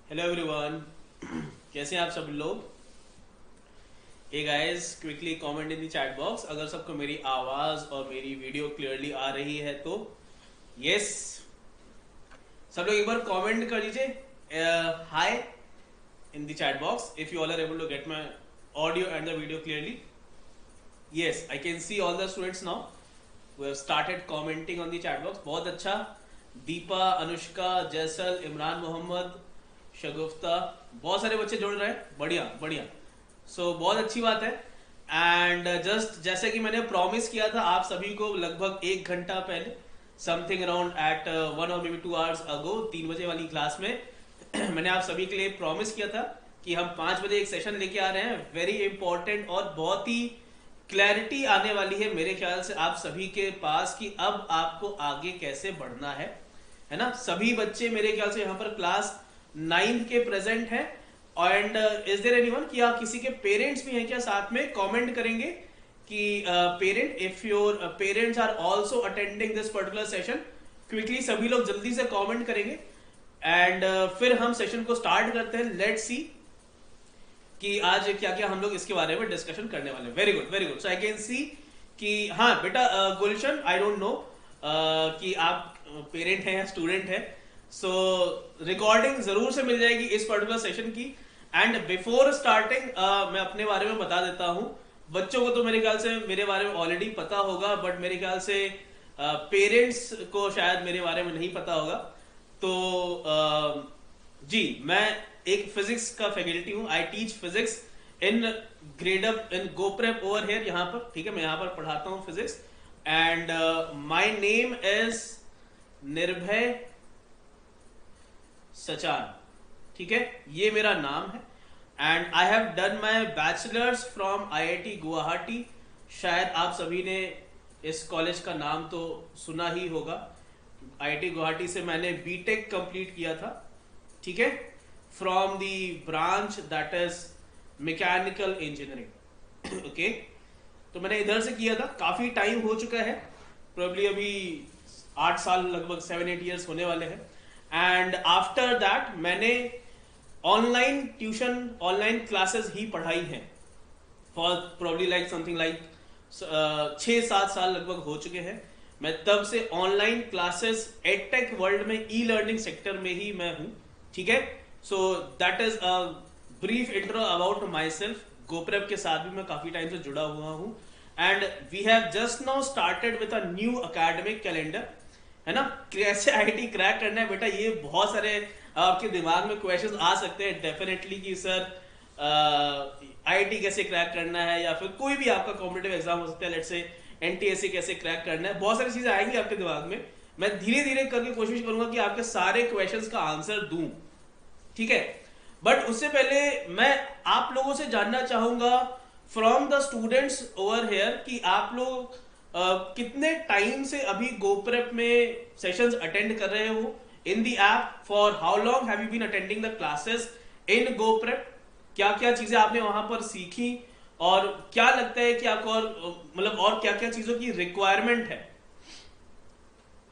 Hello everyone. कैसे हैं आप सब लोग? Hey guys, quickly comment in the chat box अगर सबको मेरी आवाज और मेरी वीडियो क्लियरली आ रही है तो यस। सब लोग एक बार कमेंट कर दीजिए hi in the chat box if you all are able to get my audio and the video clearly. Yes, I can see all the students now who have started commenting on the chat box। बहुत अच्छा। दीपा, अनुष्का, जैसल, इमरान मोहम्मद, शगुफ्ता, बहुत सारे बच्चे जुड़ रहे हैं। बढ़िया बढ़िया। सो बहुत अच्छी बात है। एंड जस्ट जैसे कि मैंने प्रॉमिस किया था आप सभी को लगभग 1 घंटा पहले, something around at 1 or maybe 2 hours ago, 3 बजे वाली क्लास में मैंने आप सभी के लिए प्रॉमिस किया था कि हम 5 बजे एक सेशन लेके आ रहे हैं, वेरी इंपॉर्टेंट और बहुत ही क्लैरिटी आने वाली है मेरे ख्याल से आप सभी के पास कि अब आपको आगे कैसे बढ़ना है ना। सभी बच्चे मेरे ख्याल से यहाँ पर क्लास 9th के प्रेजेंट हैं। एंड इज देयर एनीवन कि आप किसी के पेरेंट्स भी हैं क्या? साथ में कमेंट करेंगे कि parent, if your parents are also attending this particular session. Quickly सभी लोग जल्दी से कमेंट करेंगे एंड फिर हम सेशन को स्टार्ट करते हैं। लेट्स सी कि आज क्या क्या हम लोग इसके बारे में डिस्कशन करने वाले हैं। Very good very good. So I can सी कि हाँ बेटा गुलशन, आई डोंट नो कि आप पेरेंट हैं या स्टूडेंट हैं। सो रिकॉर्डिंग जरूर से मिल जाएगी इस पर्टिकुलर सेशन की। एंड बिफोर स्टार्टिंग मैं अपने बारे में बता देता हूँ। बच्चों को तो मेरे ख्याल से मेरे बारे में ऑलरेडी पता होगा, बट मेरे ख्याल से पेरेंट्स को शायद मेरे बारे में नहीं पता होगा। तो जी, मैं एक फिजिक्स का फैकल्टी हूँ। I teach physics in grade up in GoPrep over here, यहाँ पर। ठीक है, मैं यहाँ पर पढ़ाता हूँ physics. And my name is Nirbhay Sachan. ठीक है, ये मेरा नाम है। And I have done my bachelors from IIT Guwahati. शायद आप सभी ने इस कॉलेज का नाम तो सुना ही होगा। आईआईटी गुवाहाटी से मैंने बीटेक कंप्लीट किया था। ठीक है, from the branch that is mechanical engineering. Okay, तो मैंने इधर से किया था। काफी टाइम हो चुका है, प्रोबेबली अभी 8 साल, लगभग 7-8 ईयर्स होने वाले हैं। एंड आफ्टर दैट मैंने ऑनलाइन ट्यूशन, ऑनलाइन क्लासेस ही पढ़ाई हैं for probably like something like 6-7 साल लगभग हो चुके हैं। मैं तब से ऑनलाइन क्लासेस एडटेक वर्ल्ड में, ई लर्निंग सेक्टर में ही मैं हूं। ठीक है, so that is a brief intro about myself. GoPrep के साथ भी मैं काफी टाइम से जुड़ा हुआ हूं। And we have just now started with a new academic calendar, है ना। कैसे आईटी क्रैक करना है बेटा, ये बहुत सारे आपके दिमाग में क्वेश्चंस आ सकते हैं डेफिनेटली कि सर आईटी कैसे क्रैक करना है, या फिर कोई भी आपका कॉम्पिटिटिव एग्जाम हो सकता है, लेट्स से एनटीएससी कैसे क्रैक करना है। बहुत सारी चीजें आएंगी आपके दिमाग में। मैं धीरे धीरे करके कोशिश करूंगा कि आपके सारे क्वेश्चंस का आंसर दूं। ठीक है, बट उससे पहले मैं आप लोगों से जानना चाहूंगा from the students over hair कि आप लोग कितने टाइम से अभी गोप्रेप में सेशंस अटेंड कर रहे हो in the app. For how long have you been attending the classes in GoPrep? क्या क्या चीजें आपने वहां पर सीखी और क्या लगता है कि आपको और मतलब और क्या क्या चीजों की रिक्वायरमेंट है?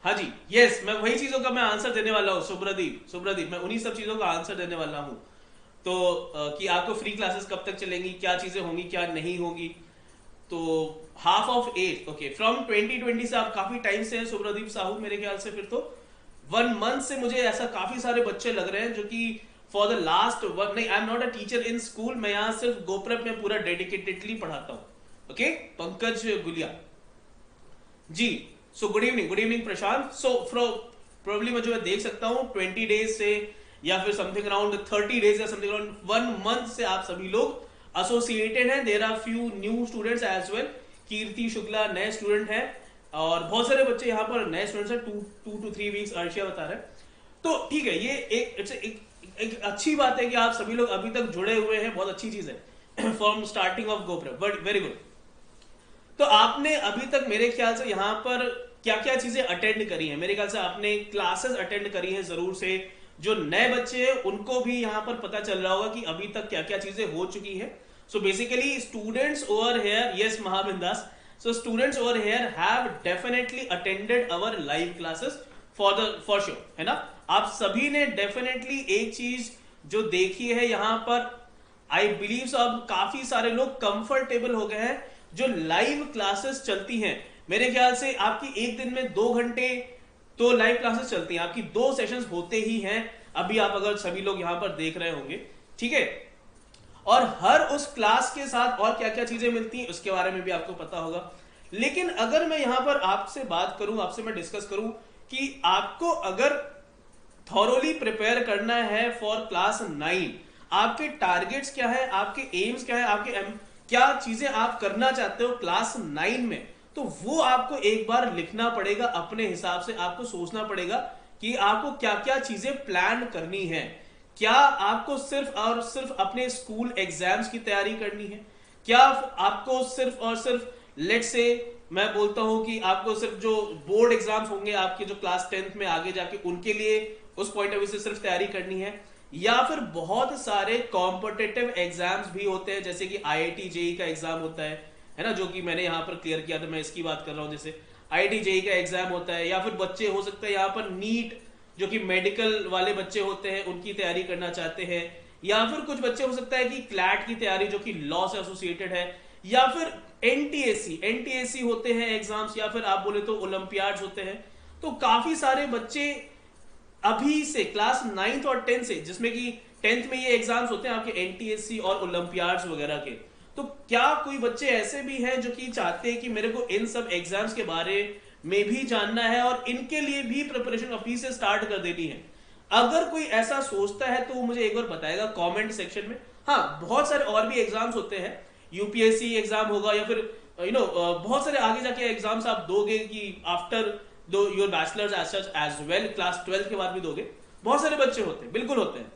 हाँ जी, यस, मैं वही चीजों का मैं आंसर देने वाला हूँ। सुब्रदीप, मैं उन्हीं सब चीजों का आंसर देने वाला हूँ। तो कि आपको फ्री क्लासेस कब तक चलेंगी, क्या चीजें होंगी, क्या नहीं होंगी। तो half of age, okay, from 2020 से आप काफी टाइम से हैं सुब्रदीप साहू मेरे ख्याल से। फिर तो 1 मंथ से मुझे ऐसा काफी सारे बच्चे लग रहे हैं जो कि फॉर द लास्ट वन, नहीं, I am not a teacher in school, मैं यहाँ सिर्फ गोप्रेप में पूरा डेडिकेटेडली पढ़ाता हूँ। ओके, पंकज गुलिया जी। सो गुड इवनिंग प्रशांत। सो प्रोबेबली मैं जो मैं देख सकता हूँ 20 डेज से या फिर समथिंग अराउंड 30 डेज या समथिंग अराउंड 1 मंथ से आप सभी लोग एसोसिएटेड हैं। There are few new students as well. Kirti Shukla नए स्टूडेंट हैं और बहुत सारे बच्चे यहाँ पर नए स्टूडेंट्स हैं। 2 to 3 वीक्स अर्शिया बता रहे हैं। तो ठीक है, ये एक अच्छी बात है कि आप सभी लोग अभी तक जुड़े हुए हैं, बहुत अच्छी चीज है from starting of GoPrep, but very good. तो आपने अभी तक मेरे ख्याल से यहाँ पर क्या क्या चीजें अटेंड करी हैं? मेरे ख्याल से आपने क्लासेस अटेंड करी हैं जरूर से। जो नए बच्चे हैं उनको भी यहाँ पर पता चल रहा होगा कि अभी तक क्या क्या चीजें हो चुकी हैं। So basically students over here, yes महाबिंदास, so students over here have definitely attended our live classes for sure, है ना। आप सभी ने डेफिनेटली एक चीज जो देखी है यहाँ पर, आई बिलीव अब काफी सारे लोग कंफर्टेबल हो गए हैं। जो लाइव क्लासेस चलती हैं, मेरे ख्याल से आपकी एक दिन में 2 घंटे तो लाइव क्लासेस चलती हैं, आपकी 2 सेशंस होते ही हैं। अभी आप अगर सभी लोग यहां पर देख रहे होंगे, ठीक है। और हर उस क्लास के साथ और क्या क्या चीजें मिलती हैं उसके बारे में भी आपको पता होगा। लेकिन अगर मैं यहां पर आपसे बात करूं, आपसे मैं डिस्कस करूं कि आपको अगर थॉरोली प्रिपेयर करना है फॉर क्लास 9, आपके टारगेट्स क्या है, आपके एम्स क्या है, आपके क्या चीजें आप करना चाहते हो क्लास 9 में, तो वो आपको एक बार लिखना पड़ेगा अपने हिसाब से। आपको सोचना पड़ेगा कि आपको क्या क्या चीजें प्लान करनी है। क्या आपको सिर्फ और सिर्फ अपने स्कूल एग्जाम्स की तैयारी करनी है? क्या आपको सिर्फ और सिर्फ लेट से मैं बोलता हूं कि आपको सिर्फ जो बोर्ड एग्जाम्स होंगे आपके जो क्लास 10th में आगे जाके उनके लिए उस पॉइंट ऑफ व्यू से सिर्फ तैयारी करनी है, या फिर बहुत सारे कॉम्पिटिटिव एग्जाम्स भी होते हैं, जैसे कि आईआईटी जेई का एग्जाम होता है ना, जो कि मैंने यहां पर क्लियर किया था, मैं इसकी बात कर रहा हूं। जैसे आईआईटी जेई का एग्जाम होता है, या फिर बच्चे हो सकता है यहाँ पर नीट जो कि मेडिकल वाले बच्चे होते हैं उनकी तैयारी करना चाहते हैं, या फिर कुछ बच्चे हो सकता है कि क्लैट की तैयारी जो कि लॉ से एसोसिएटेड है, या फिर एनटीएससी होते हैं एग्जाम्स, या फिर आप बोले तो ओलंपियाड्स होते हैं। तो काफी सारे बच्चे अभी से क्लास 9th और 10th से, जिसमें कि 10th में ये एग्जाम्स होते हैं आपके एनटीएससी और ओलंपियाड्स वगैरह के, तो क्या कोई बच्चे ऐसे भी हैं जो कि चाहते हैं कि मेरे को इन सब एग्जाम्स के बारे में भी जानना है और इनके लिए भी प्रिपरेशन अभी से स्टार्ट कर देनी है? अगर कोई ऐसा सोचता है तो वो मुझे एक बार बताएगा कमेंट सेक्शन में। हाँ, बहुत सारे और भी एग्जाम्स होते हैं, यूपीएससी एग्जाम होगा, या फिर बहुत सारे आगे जाके एग्जाम्स आप दोगे कि आफ्टर दो your bachelors as such as well, class 12 के बाद भी दोगे। बहुत सारे बच्चे होते हैं, बिल्कुल होते हैं।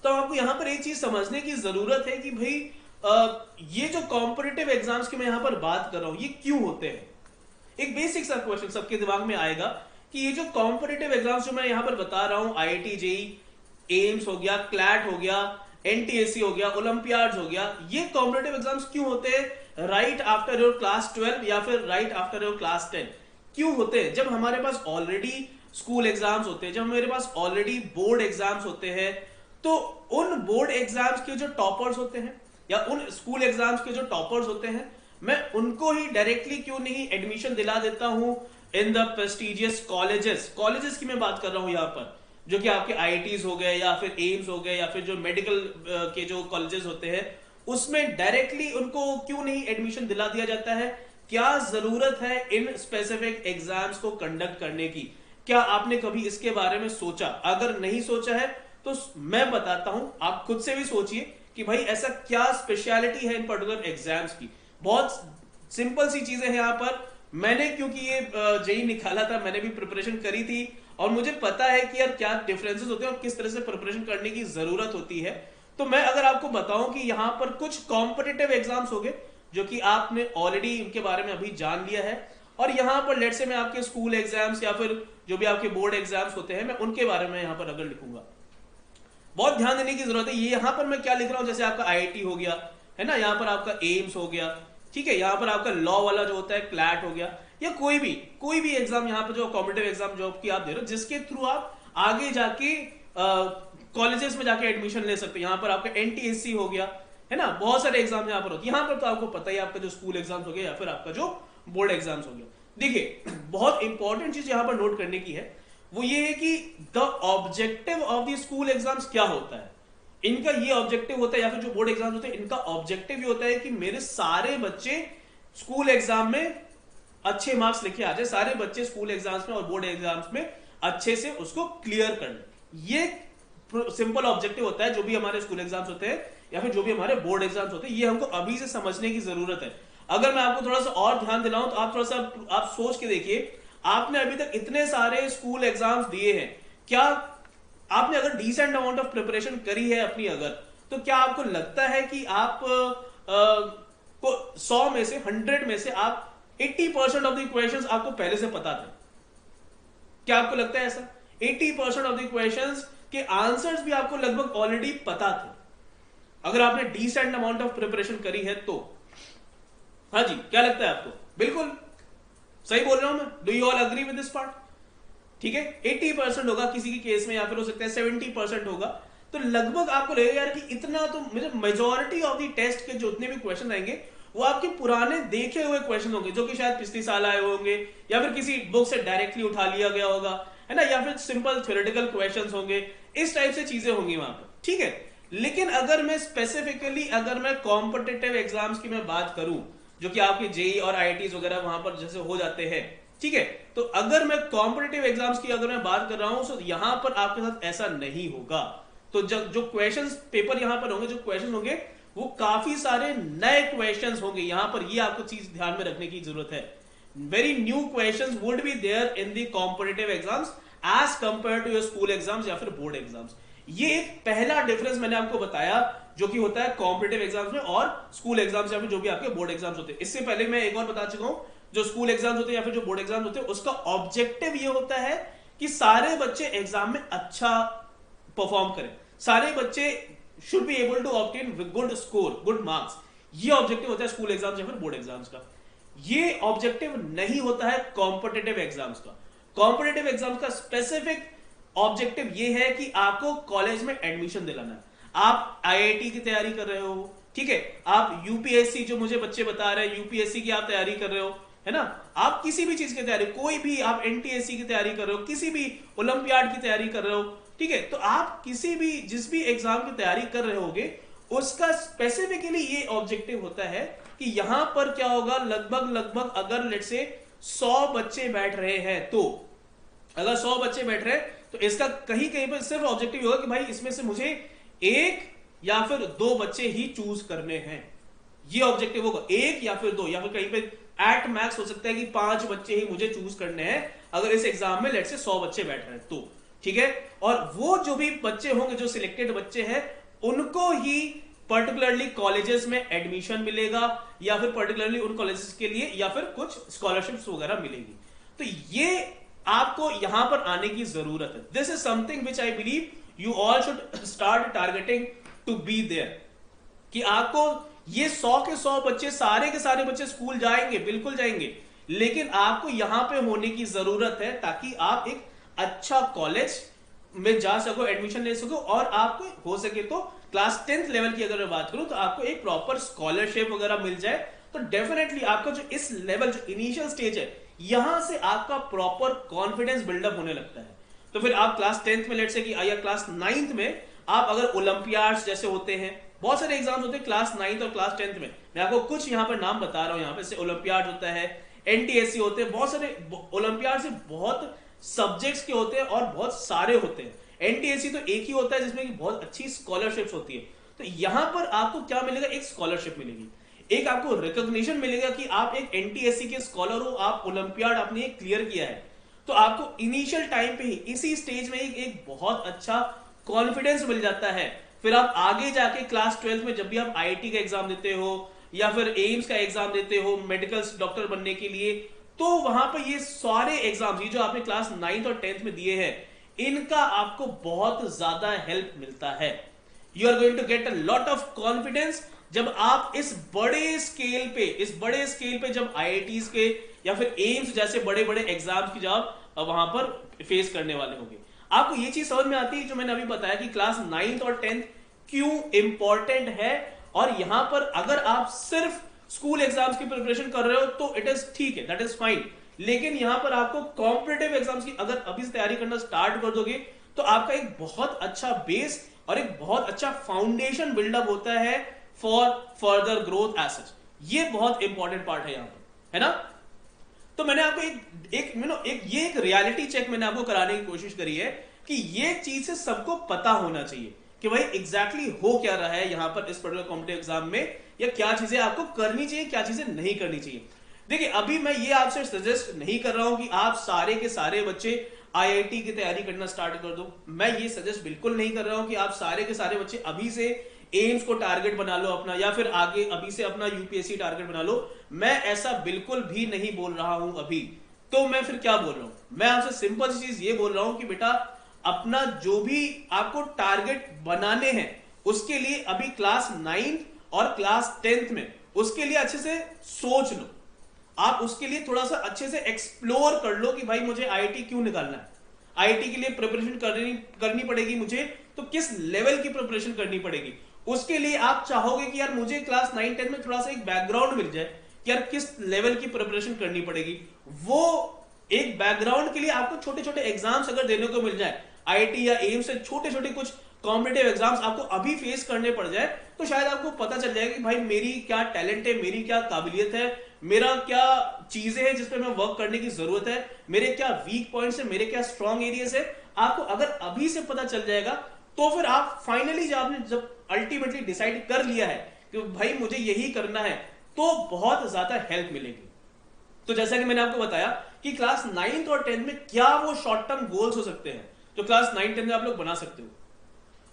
तो आपको यहां पर एक चीज समझने की जरूरत है कि भाई ये जो कॉम्पिटिटिव एग्जाम्स की मैं यहां पर बात कर रहा हूं ये क्यों होते हैं। एक बेसिक सा क्वेश्चन सबके दिमाग में आएगा कि ये जो कॉम्पिटिटिव एग्जाम्स जो मैं यहां पर बता रहा हूं, आईआईटी जेई, एम्स हो गया, क्लैट हो गया, एनटीएससी हो गया, ओलंपियाड्स हो गया, ये कॉम्पिटिटिव एग्जाम्स क्यों होते हैं राइट आफ्टर योर क्लास 12 या फिर राइट आफ्टर योर क्लास 10? क्यों होते हैं? जब हमारे पास ऑलरेडी स्कूल एग्जाम्स होते हैं, जब हमारे पास ऑलरेडी बोर्ड एग्जाम्स होते हैं, तो उन बोर्ड एग्जाम्स के जो टॉपर्स होते हैं या उन स्कूल एग्जाम्स के जो टॉपर्स होते हैं, मैं उनको ही डायरेक्टली क्यों नहीं एडमिशन दिला देता हूं इन द प्रेस्टिजियस कॉलेजेस की मैं बात कर रहा हूं यहां पर, जो कि आपके आईआईटीज हो गए या फिर एम्स हो गए या फिर जो मेडिकल के जो कॉलेजेस होते हैं, उसमें डायरेक्टली उनको क्यों नहीं एडमिशन दिला दिया जाता है? क्या जरूरत है इन स्पेसिफिक एग्जाम्स को कंडक्ट करने की? क्या आपने कभी इसके बारे में सोचा? अगर नहीं सोचा है तो मैं बताता हूं, आप खुद से भी सोचिए कि भाई ऐसा क्या स्पेशलिटी है इन पर्टिकुलर एग्जाम्स की। बहुत सिंपल सी चीजें हैं यहां पर। मैंने क्योंकि ये जेई निकाला था, मैंने भी प्रिपरेशन करी थी और मुझे पता है कि यार क्या डिफरेंसेस होते हैं और किस तरह से प्रिपरेशन करने की जरूरत होती है। तो मैं अगर आपको बताऊं कि यहां पर कुछ कॉम्पिटिटिव एग्जाम्स हो गए जो कि आपने ऑलरेडी उनके बारे में अभी जान लिया है, और यहां पर लेट से मैं आपके स्कूल एग्जाम्स या फिर जो भी आपके बोर्ड एग्जाम्स होते हैं मैं उनके बारे में यहां पर अगर लिखूंगा, बहुत ध्यान देने की जरूरत है। ये यहां पर मैं क्या लिख रहा हूं, जैसे आपका आईआईटी हो गया है ना, यहां पर आपका एम्स हो गया, ठीक है, यहां पर आपका लॉ वाला जो होता है क्लैट हो गया, या कोई भी एग्जाम यहां पर जो कॉम्पिटिटिव एग्जाम जो की आप दे रहे हो जिसके थ्रू आप आगे जाके कॉलेजेस में जाके एडमिशन ले सकते हैं। यहां पर आपका एनटीएससी हो गया है ना, बहुत सारे एग्जाम यहां पर होते हैं। यहां पर तो आपको पता ही आपका जो स्कूल एग्जाम्स हो गया या फिर आपका जो बोर्ड एग्जाम्स हो गया। देखिए बहुत इंपॉर्टेंट चीज यहां पर नोट करने की है, वो ये है कि the objective of the school exams क्या होता है। इनका ये ऑब्जेक्टिव होता है, या फिर जो बोर्ड एग्जाम होते हैं इनका ऑब्जेक्टिव ये होता है कि मेरे सारे बच्चे स्कूल एग्जाम में अच्छे मार्क्स लेके आ जाए, सारे बच्चे स्कूल एग्जाम्स में और बोर्ड एग्जाम्स में अच्छे से उसको क्लियर कर ले। ये सिंपल ऑब्जेक्टिव होता है जो भी हमारे स्कूल एग्जाम्स होते हैं या फिर जो भी हमारे बोर्ड एग्जाम्स होते हैं, ये हमको अभी से समझने की जरूरत है। अगर मैं आपको थोड़ा सा और ध्यान दिलाऊं तो आप थोड़ा सा आप सोच के देखिए, आपने अभी तक इतने सारे स्कूल एग्जाम्स दिए हैं, क्या आपने अगर डिसेंट अमाउंट ऑफ प्रिपरेशन करी है अपनी अगर, तो क्या आपको लगता है कि आप को 100 में से 100 में से आप 80% ऑफ द क्वेश्चंस आपको पहले से पता थे? क्या आपको लगता है ऐसा? 80% ऑफ द क्वेश्चंस के आंसर्स भी आपको लगभग ऑलरेडी पता थे अगर आपने डिसेंट अमाउंट ऑफ प्रिपरेशन करी है तो। हाँ जी, क्या लगता है आपको? बिल्कुल सही बोल रहा हूं मैं? Do you all agree with this part? ठीक है, 80% होगा किसी के केस में, या फिर हो सकता है 70% होगा। तो लगभग आपको लगेगा यार कि इतना तो मुझे मेजॉरिटी ऑफ द टेस्ट के जो उतने भी क्वेश्चन आएंगे वो आपके पुराने देखे हुए क्वेश्चन होंगे, जो कि शायद पिछले साल आए होंगे या फिर किसी बुक से डायरेक्टली उठा लिया गया होगा, है ना, या फिर सिंपल थ्योरेटिकल क्वेश्चंस होंगे, इस टाइप से चीजें होंगी वहां पर, ठीक है। लेकिन अगर मैं स्पेसिफिकली अगर मैं कॉम्पिटिटिव एग्जाम्स की मैं बात करूं, जो कि आपके जेई और आईआईटीज वगैरह वहां पर जैसे हो जाते हैं, ठीक है, तो अगर मैं कॉम्पिटिटिव एग्जाम्स की अगर मैं बात कर रहा हूं तो यहां पर आपके साथ ऐसा नहीं होगा। तो जो क्वेश्चंस पेपर यहां पर होंगे, जो क्वेश्चन होंगे वो काफी सारे नए क्वेश्चंस होंगे यहां पर, ये आपको चीज ध्यान में रखने की जरूरत है। Very new questions would be there in the competitive exams as compare to your school exams या फिर बोर्ड एग्जाम्स। ये एक पहला डिफरेंस मैंने आपको बताया जो कि होता है कॉम्पिटिटिव एग्जाम्स में और स्कूल एग्जाम्स या फिर जो भी आपके बोर्ड एग्जाम्स होते हैं। इससे पहले मैं एक और बता चुका हूं, जो स्कूल एग्जाम्स होते हैं या फिर जो बोर्ड एग्जाम्स होते हैं उसका ऑब्जेक्टिव ये होता है कि सारे बच्चे एग्जाम में अच्छा परफॉर्म करें, सारे बच्चे should be able to obtain good score, good marks. ये ऑब्जेक्टिव होता है स्कूल एग्जाम्स या फिर बोर्ड एग्जाम्स का। ये ऑब्जेक्टिव नहीं होता है कॉम्पिटिटिव एग्जाम्स का। कॉम्पिटिटिव एग्जाम्स का स्पेसिफिक ऑब्जेक्टिव ये है कि आपको कॉलेज में एडमिशन दिलाना है। आप आईआईटी की तैयारी कर रहे हो, ठीक है, आप यूपीएससी, जो मुझे बच्चे बता रहे हैं यूपीएससी की आप तैयारी कर रहे हो, है ना, आप किसी भी चीज की तैयारी, कोई भी आप एनटीएससी की तैयारी कर रहे हो, किसी भी ओलंपियाड की तैयारी कर रहे हो, ठीक है, तो आप किसी भी जिस भी एग्जाम की तैयारी कर रहे होगे उसका स्पेसिफिकली ये ऑब्जेक्टिव होता है कि यहां पर क्या होगा, लगभग अगर लेट्स से 100 बच्चे बैठ रहे हैं, तो अगर 100 बच्चे बैठ रहे हैं तो इसका कहीं कहीं पर सिर्फ ऑब्जेक्टिव होगा कि भाई इसमें से मुझे एक या फिर 2 बच्चे ही चूज करने हैं। ये ऑब्जेक्टिव होगा, एक या फिर 2, या फिर कहीं पे एट मैक्स हो सकता है कि 5 बच्चे ही मुझे चूज करने हैं अगर इस एग्जाम में लेट्स से 100 बच्चे बैठ रहे हैं तो, ठीक है। और वो जो भी बच्चे होंगे, जो सिलेक्टेड बच्चे हैं, उनको ही पर्टिकुलरली कॉलेजेस में एडमिशन मिलेगा या फिर पर्टिकुलरली उन कॉलेजेस के लिए या फिर कुछ स्कॉलरशिप्स वगैरह मिलेगी। तो ये आपको यहां पर आने की जरूरत है। This is something which I believe you all should start targeting to be there, कि आपको ये 100 के 100 बच्चे, सारे के सारे बच्चे स्कूल जाएंगे, बिल्कुल जाएंगे, लेकिन आपको यहां पे होने की जरूरत है ताकि आप एक अच्छा कॉलेज में जा सको, एडमिशन ले सको, और आपको हो सके तो क्लास 10th लेवल की अगर मैं बात करूं तो आपको एक प्रॉपर स्कॉलरशिप वगैरह मिल जाए। तो डेफिनेटली आपका जो इस लेवल, जो इनिशियल स्टेज है, यहां से आपका प्रॉपर कॉन्फिडेंस बिल्डअप होने लगता है। तो फिर आप क्लास 10th में लेट से कि या क्लास 9th में आप अगर ओलंपियाड्स जैसे होते हैं, बहुत सारे एग्जाम्स होते हैं क्लास 9th और क्लास 10th में, मैं आपको कुछ यहाँ पर नाम बता रहा हूं, यहाँ पे से ओलंपियाड होता है, एनटीएससी होते हैं, बहुत सारे ओलंपियाड से बहुत सब्जेक्ट्स के होते हैं और बहुत सारे होते हैं। एनटीएससी तो एक ही होता है जिसमें कि बहुत अच्छी स्कॉलरशिप्स होती है। तो यहां पर आपको क्या मिलेगा, एक स्कॉलरशिप मिलेगी, एक आपको रिकॉग्निशन मिलेगा कि आप एक एनटीएससी के स्कॉलर हो, आप ओलंपियाड आपने क्लियर किया है। तो आपको इनिशियल टाइम पे ही, इसी स्टेज में एक बहुत अच्छा कॉन्फिडेंस मिल जाता है। फिर आप आगे जाके क्लास 12th में जब भी आप आईआईटी का एग्जाम देते हो या फिर एम्स का एग्जाम देते हो मेडिकल डॉक्टर बनने के लिए, तो वहां पर ये सारे एग्जाम, ये जो आपने क्लास 9th और 10th में दिए हैं, इनका आपको बहुत ज्यादा हेल्प मिलता है। You are going to get a lot of confidence जब आप इस बड़े स्केल पे जब आईआईटीज के या फिर एम्स जैसे बड़े बड़े एग्जाम्स की जब आप वहां पर फेस करने वाले होंगे। आपको ये चीज समझ में आती है जो मैंने अभी बताया कि क्लास 9th और 10th क्यों इंपॉर्टेंट है। और यहां पर अगर आप सिर्फ स्कूल एग्जाम्स की प्रिपरेशन कर रहे हो तो इट इज ठीक है, दैट इज फाइन, लेकिन यहां पर आपको कॉम्पिटिटिव एग्जाम्स की अगर अभी से तैयारी करना स्टार्ट कर दोगे तो आपका एक बहुत अच्छा बेस और एक बहुत अच्छा फाउंडेशन बिल्डअप होता है for further growth as such. ये बहुत इंपॉर्टेंट पार्ट है यहां पर, है ना। तो मैंने आपको एक रियलिटी चेक मैंने आपको कराने की कोशिश करी है कि ये चीज से सबको पता होना चाहिए कि भाई एग्जैक्टली हो क्या रहा है यहां पर इस पर्टिकुलर कॉम्पिटिटिव एग्जाम में, या क्या चीजें आपको करनी चाहिए, क्या चीजें नहीं करनी चाहिए। देखिए, अभी मैं ये आपसे सजेस्ट नहीं कर रहा हूं कि आप सारे के सारे बच्चे आईआईटी की तैयारी करना स्टार्ट कर दो। मैं ये सजेस्ट बिल्कुल नहीं कर रहा हूं कि आप सारे के सारे बच्चे अभी से एम्स को टारगेट बना लो अपना, या फिर आगे अभी से अपना यूपीएससी टारगेट बना लो। मैं ऐसा बिल्कुल भी नहीं बोल रहा हूं अभी। तो मैं फिर क्या बोल रहा हूं, मैं आपसे सिंपल सी चीज ये बोल रहा हूं कि बेटा अपना जो भी आपको टारगेट बनाने हैं उसके लिए अभी क्लास 9th और क्लास 10th में उसके लिए अच्छे से सोच लो। आप उसके लिए थोड़ा सा अच्छे से एक्सप्लोर कर लो कि भाई मुझे आईआईटी क्यों निकालना है, आईआईटी के लिए प्रिपरेशन करनी पड़ेगी मुझे तो किस लेवल की प्रिपरेशन करनी पड़ेगी। उसके लिए आप चाहोगे कि यार मुझे क्लास 9-10 में थोड़ा सा एक बैकग्राउंड मिल जाए कि यार किस लेवल की प्रिपरेशन करनी पड़ेगी। वो एक बैकग्राउंड के लिए आपको छोटे छोटे एग्जाम्स अगर देने को मिल जाए, आईआईटी या एम्स से छोटे छोटे कुछ कॉम्पिटिटिव एग्जाम्स आपको अभी फेस करने पड़ जाए, तो शायद आपको पता चल जाएगा कि भाई मेरी क्या टैलेंट है, मेरी क्या काबिलियत है, मेरा क्या चीजें हैं जिस पे मैं वर्क करने की जरूरत है, मेरे क्या वीक पॉइंट्स है, मेरे क्या स्ट्रॉन्ग एरियाज है। आपको अगर अभी से पता चल जाएगा तो फिर आप फाइनली जब अल्टीमेटली डिसाइड कर लिया है कि भाई मुझे यही करना है, तो बहुत ज्यादा हेल्प मिलेगी। तो जैसा कि मैंने आपको बताया कि क्लास 9th और 10th में क्या वो शॉर्ट टर्म गोल्स हो सकते हैं जो क्लास 9-10 में आप लोग बना सकते हो।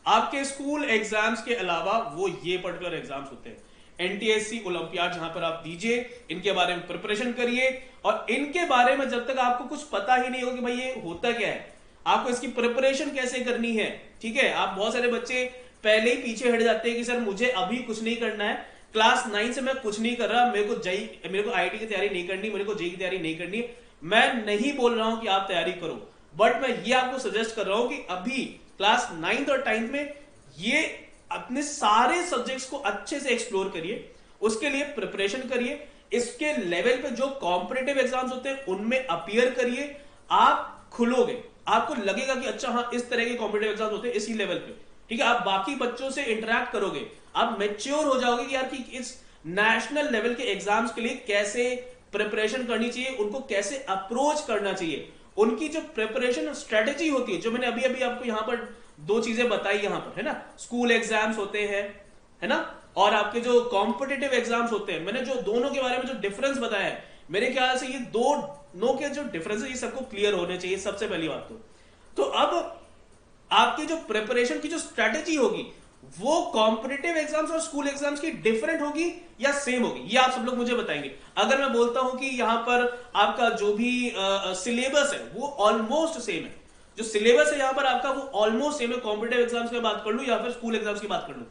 आपके स्कूल एग्जाम्स के अलावा वो ये पर्टिकुलर एग्जाम्स होते हैं, एनटीएससी ओलंपियाड, जहां पर आप दीजिए, इनके बारे में प्रिपरेशन करिए, और इनके बारे में जब तक आपको कुछ पता ही नहीं हो कि भाई ये होता क्या है, आपको इसकी प्रिपरेशन कैसे करनी है, ठीक है। आप बहुत सारे बच्चे पहले ही पीछे हट जाते हैं कि सर मुझे अभी कुछ नहीं करना है, क्लास 9 से मैं कुछ नहीं कर रहा, मेरे को आईआईटी की तैयारी नहीं करनी, मेरे को जेई की तैयारी नहीं करनी। मैं नहीं बोल रहा हूं कि आप तैयारी करो, बट मैं ये आपको सजेस्ट कर रहा हूं कि अभी क्लास 9th और 10th में ये अपने सारे सब्जेक्ट्स को अच्छे से एक्सप्लोर करिए, उसके लिए प्रिपरेशन करिए, इसके लेवल पे जो कॉम्पिटिटिव एग्जाम्स होते हैं उनमें अपीयर करिए। आप खुलोगे, आपको लगेगा कि अच्छा हाँ इस तरह के कॉम्पिटिटिव एग्जाम्स होते हैं इसी लेवल पे, ठीक है। आप बाकी बच्चों से इंटरेक्ट करोगे, आप मैच्योर हो जाओगे कि यार कि इस नेशनल लेवल के एग्जाम्स के लिए कैसे प्रिपरेशन करनी चाहिए, उनको कैसे अप्रोच करना चाहिए, उनकी जो प्रिपरेशन स्ट्रेटेजी होती है, जो मैंने अभी अभी आपको यहां पर दो चीजें बताई यहां पर, है ना। स्कूल एग्जाम्स होते हैं, है ना, और आपके जो कॉम्पिटिटिव एग्जाम्स होते हैं, मैंने जो दोनों के बारे में जो डिफरेंस बताया है, मेरे ख्याल से ये दोनों के जो डिफरेंस है ये सबको क्लियर होने चाहिए, सबसे पहली बात तो अब आपकी जो प्रिपरेशन की जो स्ट्रेटेजी होगी वो कॉम्पिटिटिव एग्जाम्स और स्कूल एग्जाम्स की डिफरेंट होगी या सेम होगी, ये आप सब लोग मुझे बताएंगे। अगर मैं बोलता हूं कि यहां पर आपका जो भी सिलेबस है वो ऑलमोस्ट सेम है, जो सिलेबस है यहां पर आपका वो ऑलमोस्ट सेम है, कॉम्पिटिटिव एग्जाम्स की बात कर लूं या फिर स्कूल एग्जाम्स की बात कर लूं,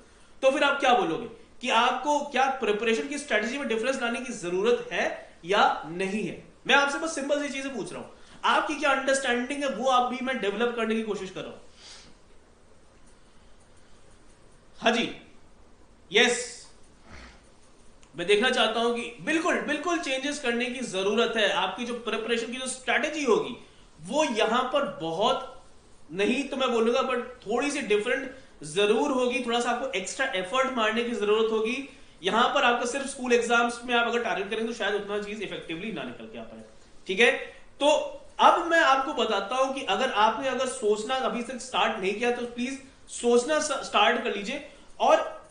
तो फिर आप क्या बोलोगे कि आपको क्या प्रिपरेशन की स्ट्रेटेजी में डिफरेंस लाने की जरूरत है या नहीं है। मैं आपसे बस सिंपल सी चीजें पूछ रहा हूं, आपकी क्या अंडरस्टैंडिंग है वो आप भी मैं डेवलप करने की कोशिश कर रहा हूं। हाँ जी, यस, मैं देखना चाहता हूं कि बिल्कुल बिल्कुल चेंजेस करने की जरूरत है। आपकी जो प्रिपरेशन की जो स्ट्रैटेजी होगी वो यहां पर बहुत नहीं तो मैं बोलूंगा बट थोड़ी सी डिफरेंट जरूर होगी, थोड़ा सा आपको एक्स्ट्रा एफर्ट मारने की जरूरत होगी। यहां पर आपका सिर्फ स्कूल एग्जाम्स में आप अगर टारगेट करेंगे तो शायद उतना चीज इफेक्टिवली ना निकल के आ पाए, ठीक है। तो अब मैं आपको बताता हूं कि अगर सोचना अभी तक स्टार्ट नहीं किया तो प्लीज सोचना स्टार्ट कर लीजिए, और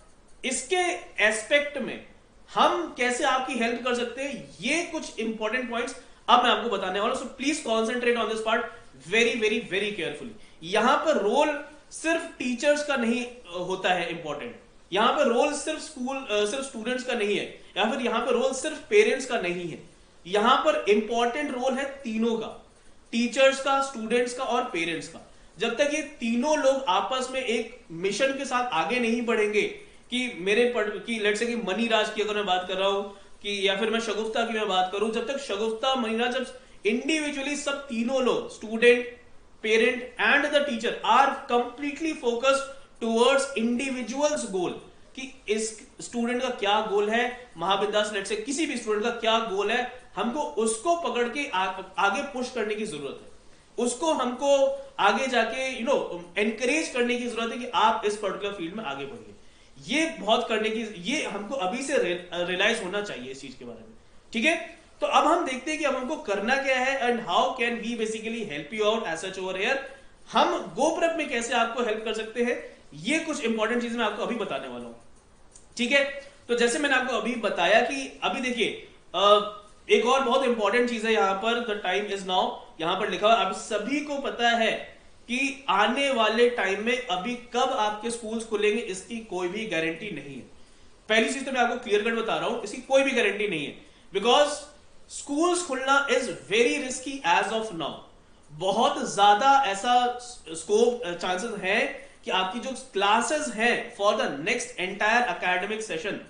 इसके एस्पेक्ट में हम कैसे आपकी हेल्प कर सकते हैं, ये कुछ इंपॉर्टेंट पॉइंट्स अब मैं आपको बताने वाला हूं। So please concentrate on this part very very very carefully. यहां पर रोल सिर्फ टीचर्स का नहीं होता है इंपॉर्टेंट, यहां पर रोल सिर्फ स्टूडेंट्स का नहीं है, या फिर यहां पर रोल सिर्फ पेरेंट्स का नहीं है, यहां पर इंपॉर्टेंट रोल है तीनों का, टीचर्स का, स्टूडेंट्स का और पेरेंट्स का। जब तक ये तीनों लोग आपस में एक मिशन के साथ आगे नहीं बढ़ेंगे कि लेट्स से कि मनीराज की अगर मैं बात कर रहा हूं कि या फिर मैं शगुफ्ता की मैं बात करूं, जब तक शगुफ्ता मनीराज जब इंडिविजुअली सब तीनों लोग student, parent and the teacher are completely focused towards individuals goal, कि इस स्टूडेंट का क्या गोल है, महाविद्यास लेट्स से किसी भी स्टूडेंट का क्या गोल है, हमको उसको पकड़ के आगे पुश करने की जरूरत है, उसको हमको आगे जाके एनकरेज करने की जरूरत है कि आप इस पर्टिकुलर फील्ड में आगे बढ़िए। ये बहुत करने की, ये हमको अभी से रियलाइज होना चाहिए इस चीज के बारे में, ठीक है। तो अब हम देखते हैं कि अब हमको करना क्या है and how can we basically help you out as such over here. हम GoPrep में कैसे आपको हेल्प कर सकते हैं, ये कुछ इंपॉर्टेंट चीजें मैं आपको अभी बताने वाला हूं, ठीक है। तो जैसे मैंने आपको अभी बताया कि अभी देखिए एक और बहुत इंपॉर्टेंट चीज है यहां पर, द टाइम इज नाउ, यहां पर लिखा हुआ आप सभी को पता है कि आने वाले टाइम में अभी कब आपके स्कूल्स खुलेंगे इसकी कोई भी गारंटी नहीं है। पहली चीज तो मैं आपको क्लियर कट बता रहा हूं, इसकी कोई भी गारंटी नहीं है, बिकॉज स्कूल्स खुलना is very risky as of now. बहुत ज्यादा ऐसा स्कोप चांसेस है कि आपकी जो क्लासेस हैं for the next entire academic session,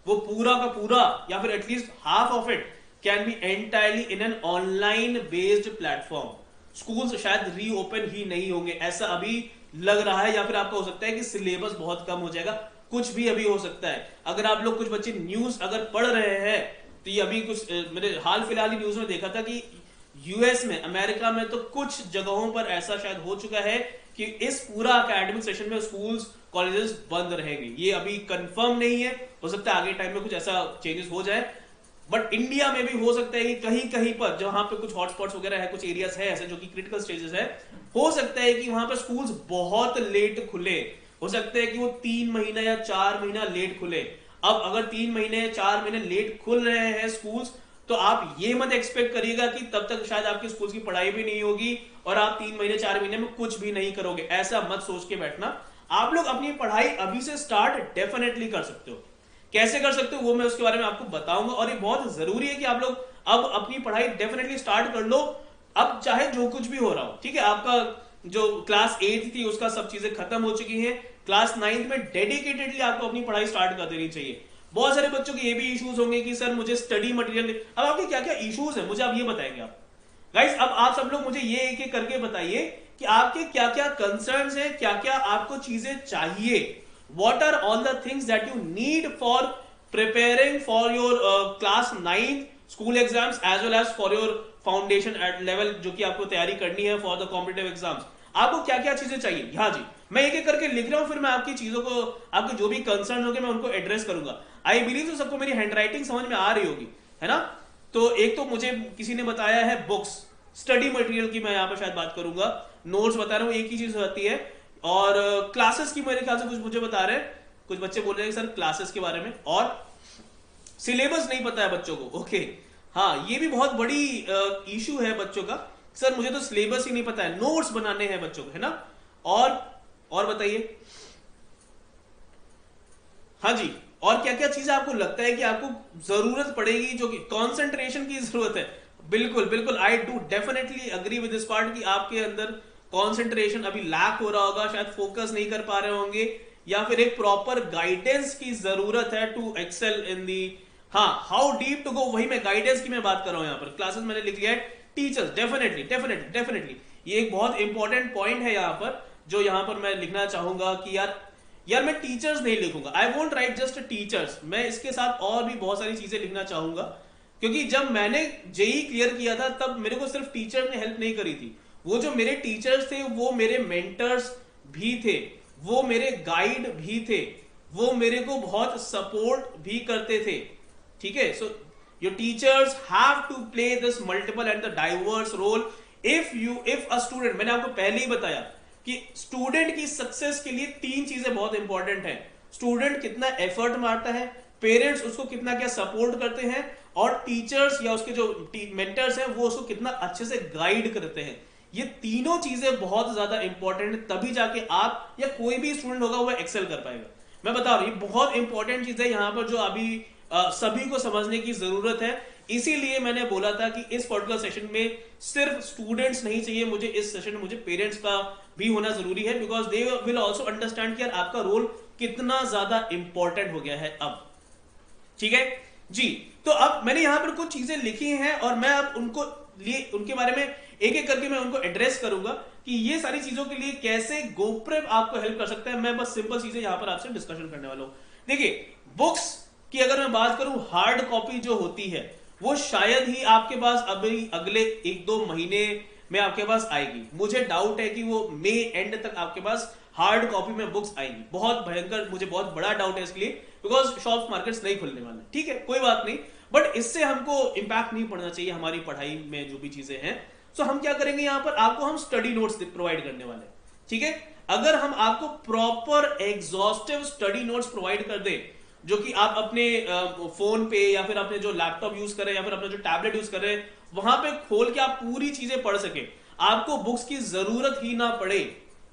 वो पूरा का पूरा या फिर at least half of it can be entirely in an online based platform. Schools शायद रीओपन ही नहीं होंगे, ऐसा अभी लग रहा है, या फिर आपका हो सकता है कि सिलेबस बहुत कम हो जाएगा, कुछ भी अभी हो सकता है। अगर आप लोग कुछ बच्चे न्यूज अगर पढ़ रहे हैं तो ये अभी कुछ मैंने हाल फिलहाल ही न्यूज में देखा था कि यूएस में, अमेरिका में तो कुछ जगहों पर ऐसा शायद हो चुका है कि इस पूरा एकेडमिक सेशन में स्कूल्स कॉलेजेस बंद रहेंगे। ये अभी कंफर्म नहीं है, हो सकता है आगे टाइम में कुछ ऐसा चेंजेस हो जाए, बट इंडिया में भी हो सकता है कि कहीं कहीं पर जहां पे कुछ हॉटस्पॉट्स वगैरह है, कुछ एरियाज है ऐसे जो कि क्रिटिकल स्टेजेस है, हो सकता है कि वहां पर स्कूल्स बहुत लेट खुले, हो सकता है कि वो 3 महीना या 4 महीना लेट खुले। अब अगर 3 महीने या 4 महीने लेट खुल रहे हैं स्कूल्स, तो आप ये मत एक्सपेक्ट करिएगा कि तब तक शायद आपके स्कूल की पढ़ाई भी नहीं होगी और आप 3 महीने 4 महीने में कुछ भी नहीं करोगे, ऐसा मत सोच के बैठना। आप लोग अपनी पढ़ाई अभी से स्टार्ट डेफिनेटली कर सकते हो। कैसे कर सकते हो वो मैं उसके बारे में आपको बताऊंगा, और ये बहुत जरूरी है कि आप लोग अब अपनी पढ़ाई डेफिनेटली स्टार्ट कर लो, अब चाहे जो कुछ भी हो रहा हो। ठीक है, आपका जो क्लास 8 थी उसका सब चीजें खत्म हो चुकी हैं, क्लास 9 में डेडिकेटेडली आपको अपनी पढ़ाई स्टार्ट कर देनी चाहिए। बहुत सारे बच्चों के ये भी इश्यूज होंगे कि सर मुझे स्टडी मटेरियल, अब आपके क्या क्या इश्यूज है मुझे आप ये बताएंगे आप गाइस। अब आप सब लोग मुझे ये एक एक करके बताइए कि आपके क्या क्या कंसर्न्स हैं, क्या क्या आपको चीजें चाहिए, what are all the things that you need for preparing for your class 9 school exams as well as for your foundation at level जो कि आपको तैयारी करनी है for the competitive exams। आपको क्या क्या चीजें चाहिए, हाँ जी मैं एक एक करके लिख रहा हूं, फिर मैं आपकी चीजों को, आपके जो भी कंसर्न होंगे मैं उनको एड्रेस करूंगा। आई बिलीव तो सबको मेरी हैंडराइटिंग समझ में आ रही होगी, है ना। तो एक तो मुझे किसी ने बताया है बुक्स, स्टडी मटेरियल की मैं यहाँ पर शायद बात करूंगा, नोट्स बता रहा हूँ एक ही चीज होती है, और क्लासेस की मेरे ख्याल से कुछ मुझे बता रहे हैं, कुछ बच्चे बोल रहे हैं सर क्लासेस के बारे में, और सिलेबस नहीं पता है बच्चों को। ओके हाँ, ये भी बहुत बड़ी इशू है बच्चों का, सर मुझे तो सिलेबस ही नहीं पता है, नोट्स बनाने हैं बच्चों को, है ना। और बताइए हाँ जी, और क्या क्या चीजें आपको लगता है कि आपको जरूरत पड़ेगी, जो कि कंसंट्रेशन की जरूरत है। बिल्कुल बिल्कुल, I do definitely agree with this part कि आपके अंदर कंसंट्रेशन अभी लैक हो रहा होगा, शायद फोकस नहीं कर पा रहे होंगे, या फिर एक प्रॉपर गाइडेंस की जरूरत है टू एक्सेल इन दी, हाँ हाउ डीप टू गो, वही मैं गाइडेंस की मैं बात कर रहा हूं। यहाँ पर क्लासेस मैंने लिख लिया है, टीचर्स डेफिनेटली डेफिनेटली डेफिनेटली, ये एक बहुत इंपॉर्टेंट पॉइंट है यहाँ पर, जो यहाँ पर मैं लिखना चाहूंगा कि यार मैं टीचर्स नहीं लिखूंगा, I won't right just teachers, मैं इसके साथ और भी बहुत सारी चीजें लिखना चाहूंगा, क्योंकि जब मैंने जेई क्लियर किया था तब मेरे को सिर्फ टीचर ने हेल्प नहीं करी थी, वो जो मेरे टीचर्स थे वो मेरे मेंटर्स भी थे, वो मेरे गाइड भी थे, वो मेरे को बहुत सपोर्ट भी करते थे। ठीक है, so your teachers have to play this multiple and the diverse role. If a student, मैंने आपको पहले ही बताया कि स्टूडेंट की सक्सेस के लिए 3 चीजें बहुत इंपॉर्टेंट हैं, स्टूडेंट कितना एफर्ट मारता है, पेरेंट्स उसको कितना क्या सपोर्ट करते हैं, और टीचर्स या उसके जो मेंटर्स हैं वो उसको कितना अच्छे से गाइड करते हैं। ये तीनों चीजें बहुत ज्यादा इंपॉर्टेंट है, तभी जाके आप या कोई भी स्टूडेंट होगा वो एक्सेल कर पाएगा। मैं बता रहा हूं, ये बहुत इंपॉर्टेंट चीज है यहाँ पर, जो अभी सभी को समझने की जरूरत है। इसीलिए मैंने बोला था कि इस पर्टिकुलर सेशन में सिर्फ स्टूडेंट्स नहीं चाहिए मुझे, इस सेशन में मुझे पेरेंट्स का भी होना जरूरी है, because they will also understand कि यार आपका रोल कितना ज्यादा इंपॉर्टेंट हो गया है अब। ठीक है जी, तो अब मैंने यहां पर कुछ चीजें लिखी हैं और मैं अब उनको लिए उनके बारे में एक एक करके मैं उनको एड्रेस करूंगा कि ये सारी चीजों के लिए कैसे GoPrep आपको हेल्प कर सकता है। मैं बस सिंपल चीजें यहां पर आपसे डिस्कशन करने वाला हूं। देखिए, बुक्स की अगर मैं बात करूं, हार्ड कॉपी जो होती है वो शायद ही आपके पास अभी अगले 1-2 महीने में आपके पास आएगी। मुझे डाउट है कि वो मई एंड तक आपके पास हार्ड कॉपी में बुक्स आएगी, बहुत भयंकर, मुझे बहुत बड़ा डाउट है इसलिए, बिकॉज शॉप्स मार्केट्स नहीं खुलने वाले। ठीक है, कोई बात नहीं, बट इससे हमको इंपैक्ट नहीं पड़ना चाहिए हमारी पढ़ाई में जो भी चीजें हैं। सो हम क्या करेंगे, यहाँ पर आपको हम स्टडी नोट्स प्रोवाइड करने वाले हैं। ठीक है, अगर हम आपको proper exhaustive study notes provide कर दें, जो कि आप अपने फोन पे या फिर अपने जो लैपटॉप यूज कर रहे हैं या फिर अपने जो टैबलेट यूज कर रहे हैं वहां पे खोल के आप पूरी चीजें पढ़ सके, आपको बुक्स की जरूरत ही ना पड़े।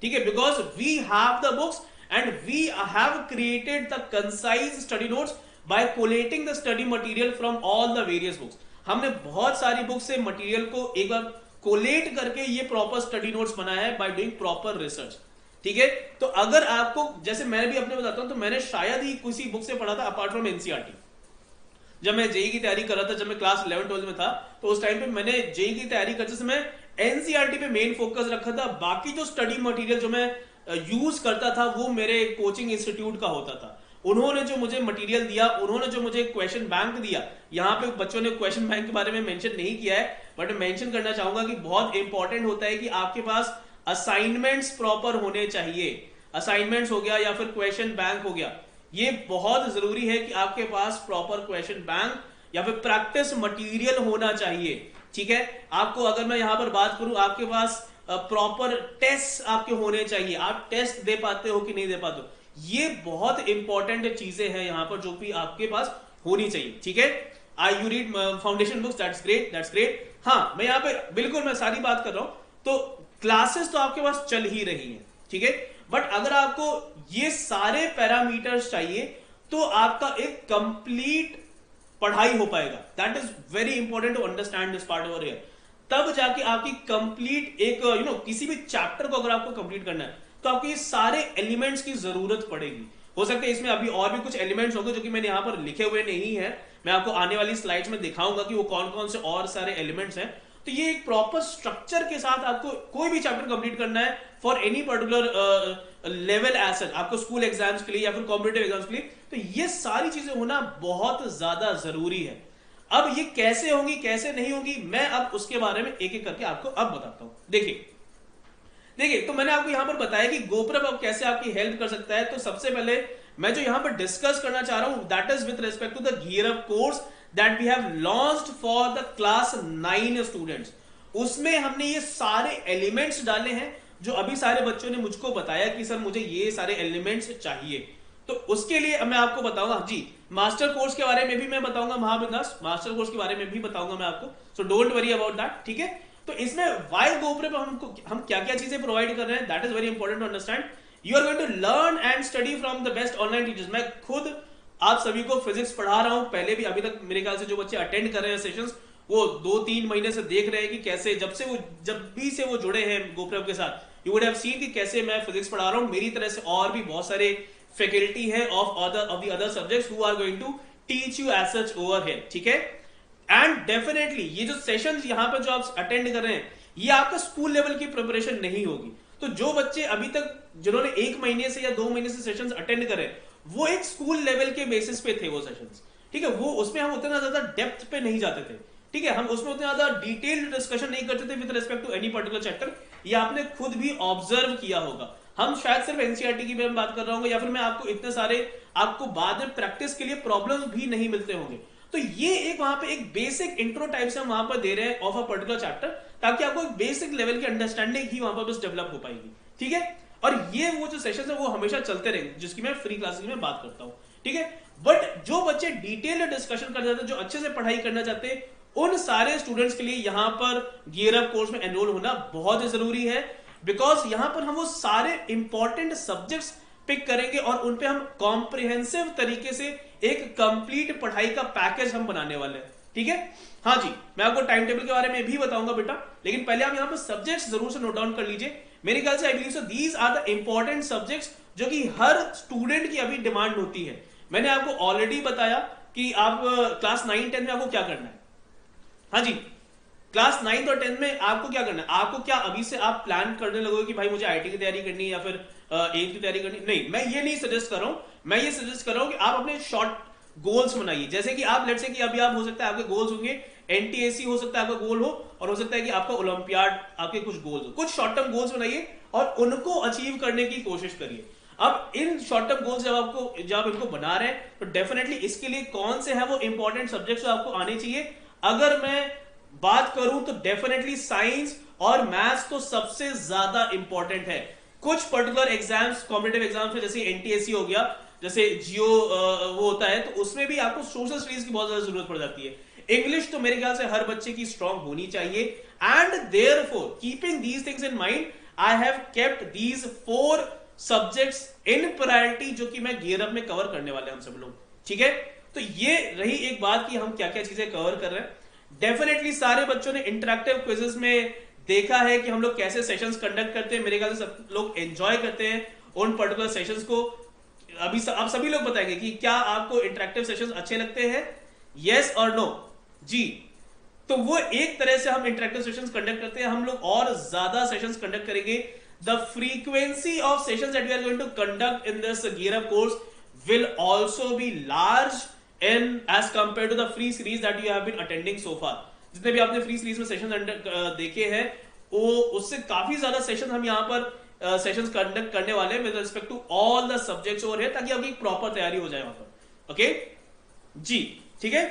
ठीक है, because we have the books and we have created the concise study notes by collating the study material from all the various books. हमने बहुत सारी बुक्स से मटेरियल को एक बार कोलेट करके ये प्रॉपर स्टडी नोट्स बनाया है बाय डूइंग प्रॉपर रिसर्च। ठीक है, तो अगर आपको, जैसे मैं भी अपने बताता हूं, तो मैंने शायद ही किसी बुक से पढ़ा था अपार्ट फ्रॉम एनसीईआरटी। जब मैं जेई की तैयारी कर रहा था, जब मैं क्लास 11-12 में था, तो उस टाइम पे मैंने जेई की तैयारी करते समय एनसीईआरटी पे मेन फोकस रखा था। बाकी जो स्टडी मटेरियल जो मैं यूज करता था वो मेरे कोचिंग इंस्टीट्यूट का होता था। उन्होंने जो मुझे मटेरियल दिया, उन्होंने जो मुझे क्वेश्चन बैंक दिया, यहाँ पे बच्चों ने क्वेश्चन बैंक के बारे में मेंशन नहीं किया है, बट मेंशन करना चाहूंगा कि बहुत इंपॉर्टेंट होता है कि आपके पास असाइनमेंट्स प्रॉपर होने चाहिए। असाइनमेंट्स हो गया या फिर क्वेश्चन बैंक हो गया, ये बहुत जरूरी है कि आपके पास प्रॉपर क्वेश्चन बैंक या फिर प्रैक्टिस मटेरियल होना चाहिए। ठीक है, आपको अगर मैं यहां पर बात करूं, आपके पास प्रॉपर टेस्ट आपके होने चाहिए, आप टेस्ट दे पाते हो कि नहीं दे पाते हो, ये बहुत इंपॉर्टेंट चीजें हैं यहां पर जो भी आपके पास होनी चाहिए। ठीक है, I you read foundation books, that's great, that's great. हाँ, मैं यहाँ पे बिल्कुल मैं सारी बात कर रहा हूं, तो क्लासेस तो आपके पास चल ही रही हैं, ठीक है, बट अगर आपको ये सारे पैरामीटर्स चाहिए तो आपका एक कंप्लीट पढ़ाई हो पाएगा। That is very important to understand this part over here. तब जाके आपकी कंप्लीट एक किसी भी चैप्टर को अगर आपको कंप्लीट करना है तो आपको ये सारे एलिमेंट्स की जरूरत पड़ेगी। हो सकता है इसमें अभी और भी कुछ एलिमेंट्स होंगे जो कि मैंने यहां पर लिखे हुए नहीं है, मैं आपको आने वाली स्लाइड्स में दिखाऊंगा कि वो कौन कौन से और सारे एलिमेंट्स हैं। तो ये एक प्रॉपर स्ट्रक्चर के साथ आपको कोई भी चैप्टर कंप्लीट करना है for any particular level asset, आपको स्कूल एग्जाम्स के लिए या फिर कॉम्पिटिटिव एग्जाम्स के लिए, तो ये सारी चीजें होना बहुत ज्यादा जरूरी है। अब ये कैसे होंगी कैसे नहीं होंगी, मैं अब उसके बारे में एक एक करके आपको अब बताता हूं। देखिए, तो मैंने आपको यहां पर बताया कि GoPrep अब कैसे आपकी हेल्प कर सकता है। तो सबसे पहले मैं जो यहां पर डिस्कस करना चाह रहा हूं, that is with respect to the GearUp course that we have launched for the class 9 students. उसमें हमने ये सारे एलिमेंट्स डाले हैं जो अभी सारे बच्चों ने मुझको बताया कि सर मुझे ये सारे एलिमेंट्स चाहिए। तो उसके लिए मैं आपको बताऊंगा जी, मास्टर कोर्स के बारे में भी मैं बताऊंगा, महाबिंदास मास्टर कोर्स के बारे में भी बताऊंगा मैं आपको, so don't worry about that. ठीक है, तो इसमें वाई GoPrep हम क्या क्या चीजें प्रोवाइड कर रहे हैं, that is very important to understand. You are going to learn and study from the best online teachers. मैं खुद आप सभी को फिजिक्स पढ़ा रहा हूं, पहले भी अभी तक मेरे ख्याल से जो बच्चे अटेंड कर रहे हैं सेशंस, वो 2-3 महीने से देख रहे हैं कि कैसे जब भी से वो जुड़े हैं GoPrep के साथ, यू वुड हैव सीन कि कैसे मैं फिजिक्स पढ़ा रहा हूं। मेरी तरह से और भी बहुत सारे फैकल्टी है of the other subjects who are going to teach you as such over here. ठीक है, एंड डेफिनेटली ये जो सेशंस यहां पर जो आप अटेंड कर रहे हैं, ये आपका स्कूल लेवल की प्रिपरेशन नहीं होगी। तो जो बच्चे अभी तक जिन्होंने 1 महीने से या 2 महीने से सेशंस अटेंड करे, वो एक स्कूल लेवल के बेसिस पे थे वो सेशंस। ठीक है, वो उसमें हम उतना ज्यादा डेप्थ पे नहीं जाते थे। ठीक है, हम उसमें उतना ज्यादा डिटेल्ड डिस्कशन नहीं करते थे with respect to any particular chapter. ये आपने खुद भी ऑब्जर्व किया होगा। हम शायद सिर्फ एनसीईआरटी की मैं बात कर रहा हूँ, या फिर मैं आपको इतने सारे आपको बाद में प्रैक्टिस के लिए प्रॉब्लम्स भी नहीं मिलते होंगे। तो ये एक वहां पे एक बेसिक इंट्रो टाइप से हम वहां पर दे रहे हैं ऑफ अ पर्टिकुलर चैप्टर, ताकि आपको एक बेसिक लेवल की अंडरस्टैंडिंग ही वहां पर बस डेवलप हो पाएगी। ठीक है, और ये वो जो सेशन है वो हमेशा चलते रहेंगे, जिसकी मैं फ्री क्लासेस में बात करता हूँ। ठीक है, बट जो बच्चे डिटेल्ड डिस्कशन कर जाते हैं, जो अच्छे से पढ़ाई करना चाहते हैं, उन सारे स्टूडेंट्स के लिए यहां पर GearUp कोर्स में एनरोल होना बहुत जरूरी है। बिकॉज यहां पर हम वो सारे इंपॉर्टेंट सब्जेक्ट्स पिक करेंगे और उन पे हम कॉम्प्रिहेंसिव तरीके से एक कंप्लीट पढ़ाई का पैकेज हम बनाने वाले हैं। ठीक है, हाँ जी, मैं आपको टाइम टेबल के बारे में भी बताऊंगा बेटा, लेकिन पहले आप यहां पर सब्जेक्ट्स जरूर से नोट डाउन कर लीजिए। मेरे ख्याल से I believe so these are the important subjects जो कि हर स्टूडेंट की अभी डिमांड होती है। मैंने आपको ऑलरेडी बताया कि आप क्लास 9-10 में आपको क्या करना है। हाँ जी, क्लास 9 और 10 में आपको क्या करना है, आपको क्या अभी से आप प्लान करने लगोगे कि भाई मुझे आईटी की तैयारी करनी है या फिर एम्स की तैयारी करनी? नहीं, मैं ये नहीं सजेस्ट कर रहा हूं। मैं ये सजेस्ट कर रहा हूं कि आप अपने शॉर्ट गोल्स बनाइए। जैसे कि आप लेट्स से कि अभी आप हो सकता है आपके गोल्स होंगे एनटीएसी, हो सकता है आपका गोल हो, और हो सकता है कि आपका ओलंपियाड, आपके कुछ गोल्स हो। कुछ शॉर्ट टर्म गोल्स बनाइए और उनको अचीव करने की कोशिश करिए। अब इन शॉर्ट टर्म गोल्स जब इनको बना रहे हैं, तो डेफिनेटली इसके लिए कौन से हैं वो इंपॉर्टेंट सब्जेक्ट्स आपको आने चाहिए। अगर मैं बात करूं तो डेफिनेटली साइंस और मैथ्स तो सबसे ज्यादा इंपॉर्टेंट है। कुछ पर्टिकुलर एग्जाम्स, कॉम्पिटिटिव एग्जाम्स में, जैसे एनटीएससी हो गया, जैसे जियो वो होता है, तो उसमें भी आपको सोशल स्टडीज की बहुत ज्यादा जरूरत पड़ जाती है। इंग्लिश तो मेरे ख्याल से हर बच्चे की स्ट्रांग होनी चाहिए। And therefore keeping these things in mind, I have kept these 4 subjects in priority, जो कि मैं GearUp में कवर करने वाले हैं हम सब लोग। ठीक है, तो ये रही एक बात कि हम क्या क्या चीजें कवर कर रहे हैं। डेफिनेटली सारे बच्चों ने इंटरैक्टिव क्विजेस में देखा है कि हम लोग कैसे सेशंस कंडक्ट करते हैं। मेरे ख्याल से सब लोग एंजॉय करते हैं उन पर्टिकुलर सेशंस को। अभी आप सभी लोग बताएंगे कि क्या आपको इंटरैक्टिव सेशंस अच्छे लगते हैं, यस और नो जी। तो वो एक तरह से हम इंटरैक्टिव सेशंस कंडक्ट करते हैं। हम लोग और ज्यादा सेशंस कंडक्ट करेंगे the frequency of sessions that we are going to conduct in this gear up course will also be large in as compared to the free series that you have been attending so far. जितने भी आपने free series में session देखे हैं वो उससे काफी ज्यादा सेशन हम यहाँ पर सेशंस कंडक्ट करने वाले हैं with respect to all the subjects over है, ताकि आपकी प्रॉपर तैयारी हो जाए वहां पर। ओके जी, ठीक है।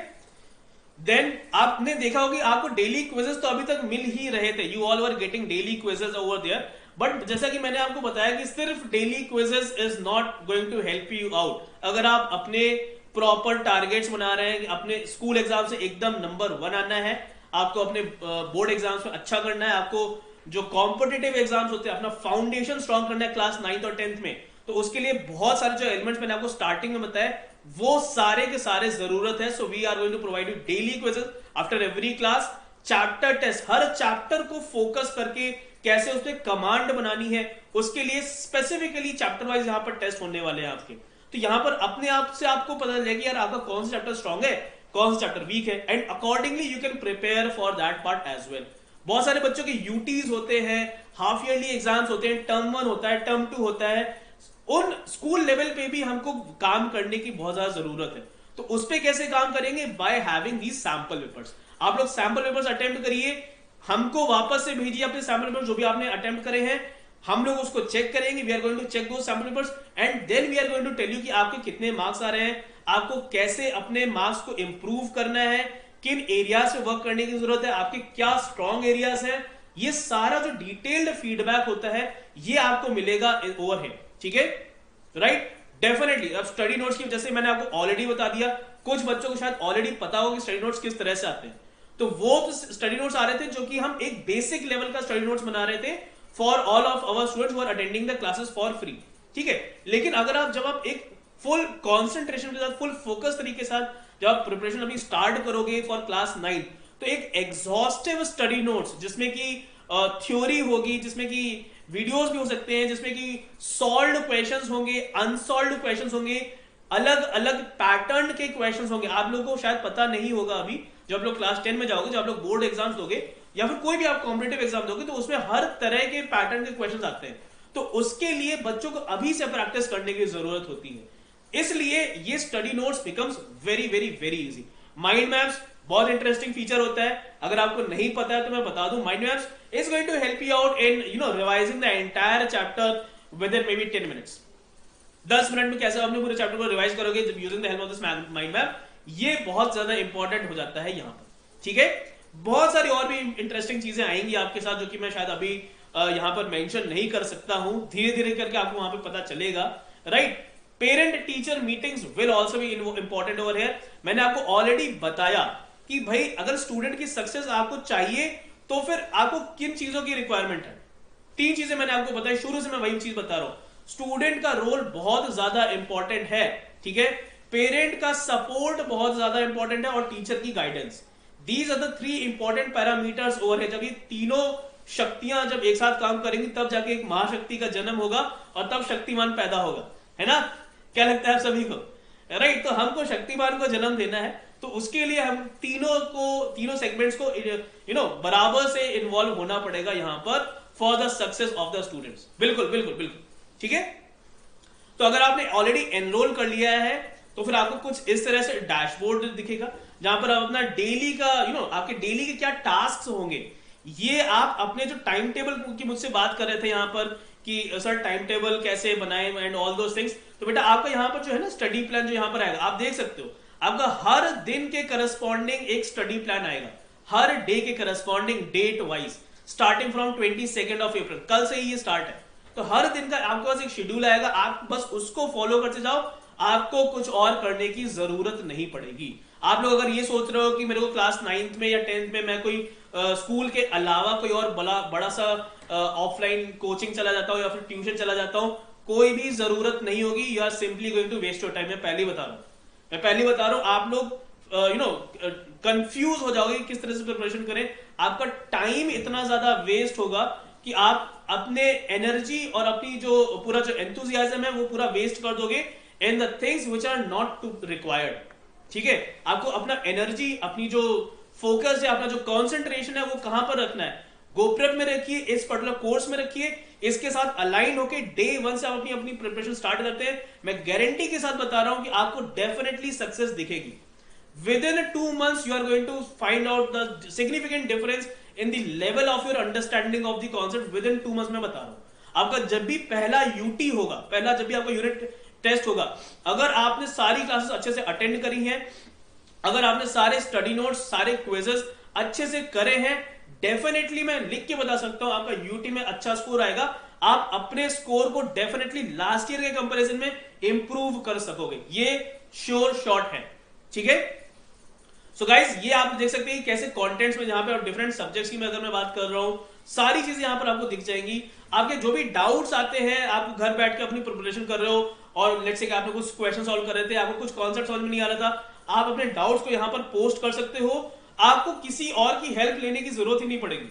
देन आपने देखा होगा आपको डेली क्विजेस तो अभी तक मिल ही रहे थे, you all were getting daily quizzes over there, but जैसा कि मैंने आपको बताया कि सिर्फ daily quizzes is not going to help you out. अगर आप अपने प्रॉपर टारगेट्स बना रहे हैं, अपने स्कूल एग्जाम से एकदम नंबर 1 आना है, आपको अपने बोर्ड एग्जाम्स में अच्छा करना है, आपको जो कॉम्पिटिटिव एग्जाम्स होते हैं अपना फाउंडेशन स्ट्रॉन्ग करना है क्लास 9th और 10th में, तो उसके लिए बहुत सारे जो एलिमेंट्स मैंने आपको स्टार्टिंग में बताया वो सारे के सारे जरूरत है। So we are going to provide you daily quizzes after every class, chapter test, हर चैप्टर को फोकस करके कैसे उस पर कमांड बनानी है, उसके लिए स्पेसिफिकली चैप्टर वाइज यहाँ पर टेस्ट होने वाले हैं आपके। तो यहाँ पर अपने आप से आपको पता चलेगा यार आपका कौन सा चैप्टर स्ट्रॉन्ग है, कौन सा चैप्टर वीक है, and accordingly you can prepare for that part as well. बहुत सारे बच्चों के यूटीज होते हैं, हाफ ईयरली एग्जाम्स होते हैं, टर्म 1 होता है, टर्म 2 होता है, उन स्कूल लेवल पे भी हमको काम करने की बहुत ज्यादा जरूरत है। तो उस पे कैसे काम करेंगे? By having these sample papers. आप लोग सैंपल पेपर्स अटेम्प्ट करिए, हमको वापस से भेजिए अपने सैंपल पेपर्स जो भी आपने अटेम्प्ट करे हैं, हम लोग उसको चेक करेंगे। We are going to check दो sample papers and then we are going to tell you कि आपके कितने मार्क्स आ रहे हैं, आपको कैसे अपने मार्क्स को इंप्रूव करना है, किन एरियाज पे वर्क करने की जरूरत है, आपके क्या स्ट्रॉन्ग एरियाज हैं, ये सारा जो डिटेल्ड फीडबैक होता है ये आपको मिलेगा ओवर है, ठीक है, राइट। डेफिनेटली अब स्टडी नोट्स की जैसे मैंने आपको ऑलरेडी बता दिया, कुछ बच्चों को शायद ऑलरेडी पता हो कि स्टडी नोट्स किस तरह से आते हैं, तो वो तो स्टडी नोट्स आ रहे थे जो कि हम एक बेसिक लेवल का स्टडी नोट्स बना रहे थे for all of our students who are attending the classes for free, ठीक है। लेकिन अगर आप जब आप एक फुल कॉन्सेंट्रेशन के साथ, फुल फोकस तरीके के साथ जब आप प्रिपरेशन अभी स्टार्ट करोगे फॉर क्लास 9, तो एक एग्जॉस्टिव स्टडी नोट्स जिसमें कि थ्योरी होगी, जिसमें कि वीडियोस भी हो सकते हैं, जिसमें कि सॉल्व्ड क्वेश्चंस होंगे, अनसॉल्व्ड क्वेश्चंस होंगे, अलग अलग पैटर्न के क्वेश्चंस होंगे। आप लोगों को शायद पता नहीं होगा अभी, जब आप लोग क्लास 10 में जाओगे, जब आप लोग बोर्ड एग्जाम्स दोगे या फिर कोई भी आप कॉम्पिटिटिव एग्जाम दोगे, तो उसमें हर तरह के पैटर्न के क्वेश्चंस आते हैं। तो उसके लिए बच्चों को अभी से प्रैक्टिस करने की जरूरत होती है, इसलिए ये study notes becomes very very very easy. Mind maps बहुत इंटरेस्टिंग फीचर होता है, अगर आपको नहीं पता है तो मैं बता दूं, mind maps is going to help you out in revising the entire chapter within maybe 10 minutes. 10 minute में कैसे अपने पूरे चैप्टर को रिवाइज करोगे जब using the help of this mind map, ये बहुत ज्यादा इंपॉर्टेंट हो जाता है यहाँ पर, ठीक है। बहुत सारी और भी इंटरेस्टिंग चीजें आएंगी आपके साथ जो कि मैं शायद अभी यहाँ पर मेंशन नहीं कर सकता हूं, धीरे धीरे करके आपको वहां पे पता चलेगा, right. Parent teacher meetings will also be important over here. मैंने आपको ऑलरेडी बताया कि भाई अगर स्टूडेंट की सक्सेस आपको चाहिए तो फिर आपको किन चीजों की रिक्वायरमेंट है। 3 चीजें मैंने आपको बताई, शुरू से मैं वही चीज बता रहा हूं, स्टूडेंट का रोल बहुत ज्यादा इंपॉर्टेंट है, ठीक है, पेरेंट का सपोर्ट बहुत ज्यादा इंपॉर्टेंट है, और टीचर की guidance. These are the 3 important parameters over है। जब ये तीनों शक्तियां जब एक साथ काम करेंगी तब जाके एक महाशक्ति का जन्म होगा और तब शक्तिमान पैदा होगा, है ना। क्या लगता है आप सभी को, राइट। तो हमको शक्तिमान को जन्म देना है, तो उसके लिए हम तीनों सेगमेंट्स को बराबर से इन्वॉल्व होना पड़ेगा यहां पर for the success of the students. बिल्कुल बिल्कुल बिल्कुल, ठीक है। तो अगर आपने ऑलरेडी एनरोल कर लिया है तो फिर आपको कुछ इस तरह से डैशबोर्ड दिखेगा जहां पर आप अपना डेली का आपके डेली के क्या टास्क होंगे, ये आप अपने जो टाइम टेबल की मुझसे बात कर रहे थे यहाँ पर कि सर टाइम टेबल कैसे बनाए एंड ऑल दोस थिंग्स, तो बेटा आपका यहाँ पर जो है ना स्टडी प्लान जो यहाँ पर आएगा, आप देख सकते हो आपका हर दिन के करस्पॉन्डिंग एक स्टडी प्लान आएगा, हर डे के corresponding date wise, starting from 22 of April, कल से ही ये स्टार्ट है। तो हर दिन का आपके पास एक शेड्यूल आएगा, आप बस उसको फॉलो करते जाओ, आपको कुछ और करने की जरूरत नहीं पड़ेगी। आप लोग अगर ये सोच रहे हो कि मेरे को क्लास 9th में या 10th में मैं कोई स्कूल के अलावा कोई और बड़ा सा ऑफलाइन कोचिंग चला जाता हूँ या फिर ट्यूशन चला जाता हूँ, कोई भी जरूरत नहीं होगी। You are simply going to waste your time. मैं पहले बता रहा हूँ, आप लोग कंफ्यूज हो जाओगे किस तरह से प्रिपरेशन करें, आपका टाइम इतना ज्यादा वेस्ट होगा कि आप अपने एनर्जी और अपनी जो पूरा जो एंथुसियाज्म है वो पूरा वेस्ट कर दोगे in the things which are not to required, ठीक है। आपको अपना एनर्जी, अपनी जो फोकस है, अपना जो कंसंट्रेशन है वो कहां पर रखना है, गोप्रेप में रखिए, इस पर्टिकुलर कोर्स में रखिए, इसके साथ अलाइन होकर डे 1 से आप अपनी अपनी प्रिपरेशन स्टार्ट करते हैं, मैं गारंटी के साथ बता रहा हूं कि आपको डेफिनेटली सक्सेस दिखेगी। Within 2 months you are going to find out the significant difference in the level of your understanding of the concept within 2 months। मैं बता रहा हूं, आपका जब भी पहला यूटी होगा, पहला जब भी आपका यूनिट टेस्ट होगा, अगर आपने सारी क्लासेस अच्छे से अटेंड करी हैं, अगर आपने सारे स्टडी नोट्स, सारे क्विजेस अच्छे से करे हैं, डेफिनेटली मैं लिख के बता सकता हूं आपका यूटी में अच्छा स्कोर आएगा। आप अपने स्कोर को डेफिनेटली लास्ट ईयर के कंपैरिजन में इंप्रूव कर सकोगे, ये श्योर शॉट है। ठीक है, सो गाइज ये आप देख सकते हैं कैसे कंटेंट्स में, जहां पे आप डिफरेंट सब्जेक्ट्स की अगर मैं बात कर रहा हूं, सारी चीजें यहां पर आपको दिख जाएंगी। आपके जो भी डाउट्स आते हैं, आप घर बैठ के अपनी प्रिपरेशन कर रहे हो और लेट्स से कि आपने कुछ क्वेश्चन सॉल्व कर रहे थे, आपको कुछ कॉन्सेप्ट समझ में नहीं आ रहा था, आप अपने डाउट्स को यहां पर पोस्ट कर सकते हो। आपको किसी और की हेल्प लेने की जरूरत ही नहीं पड़ेगी,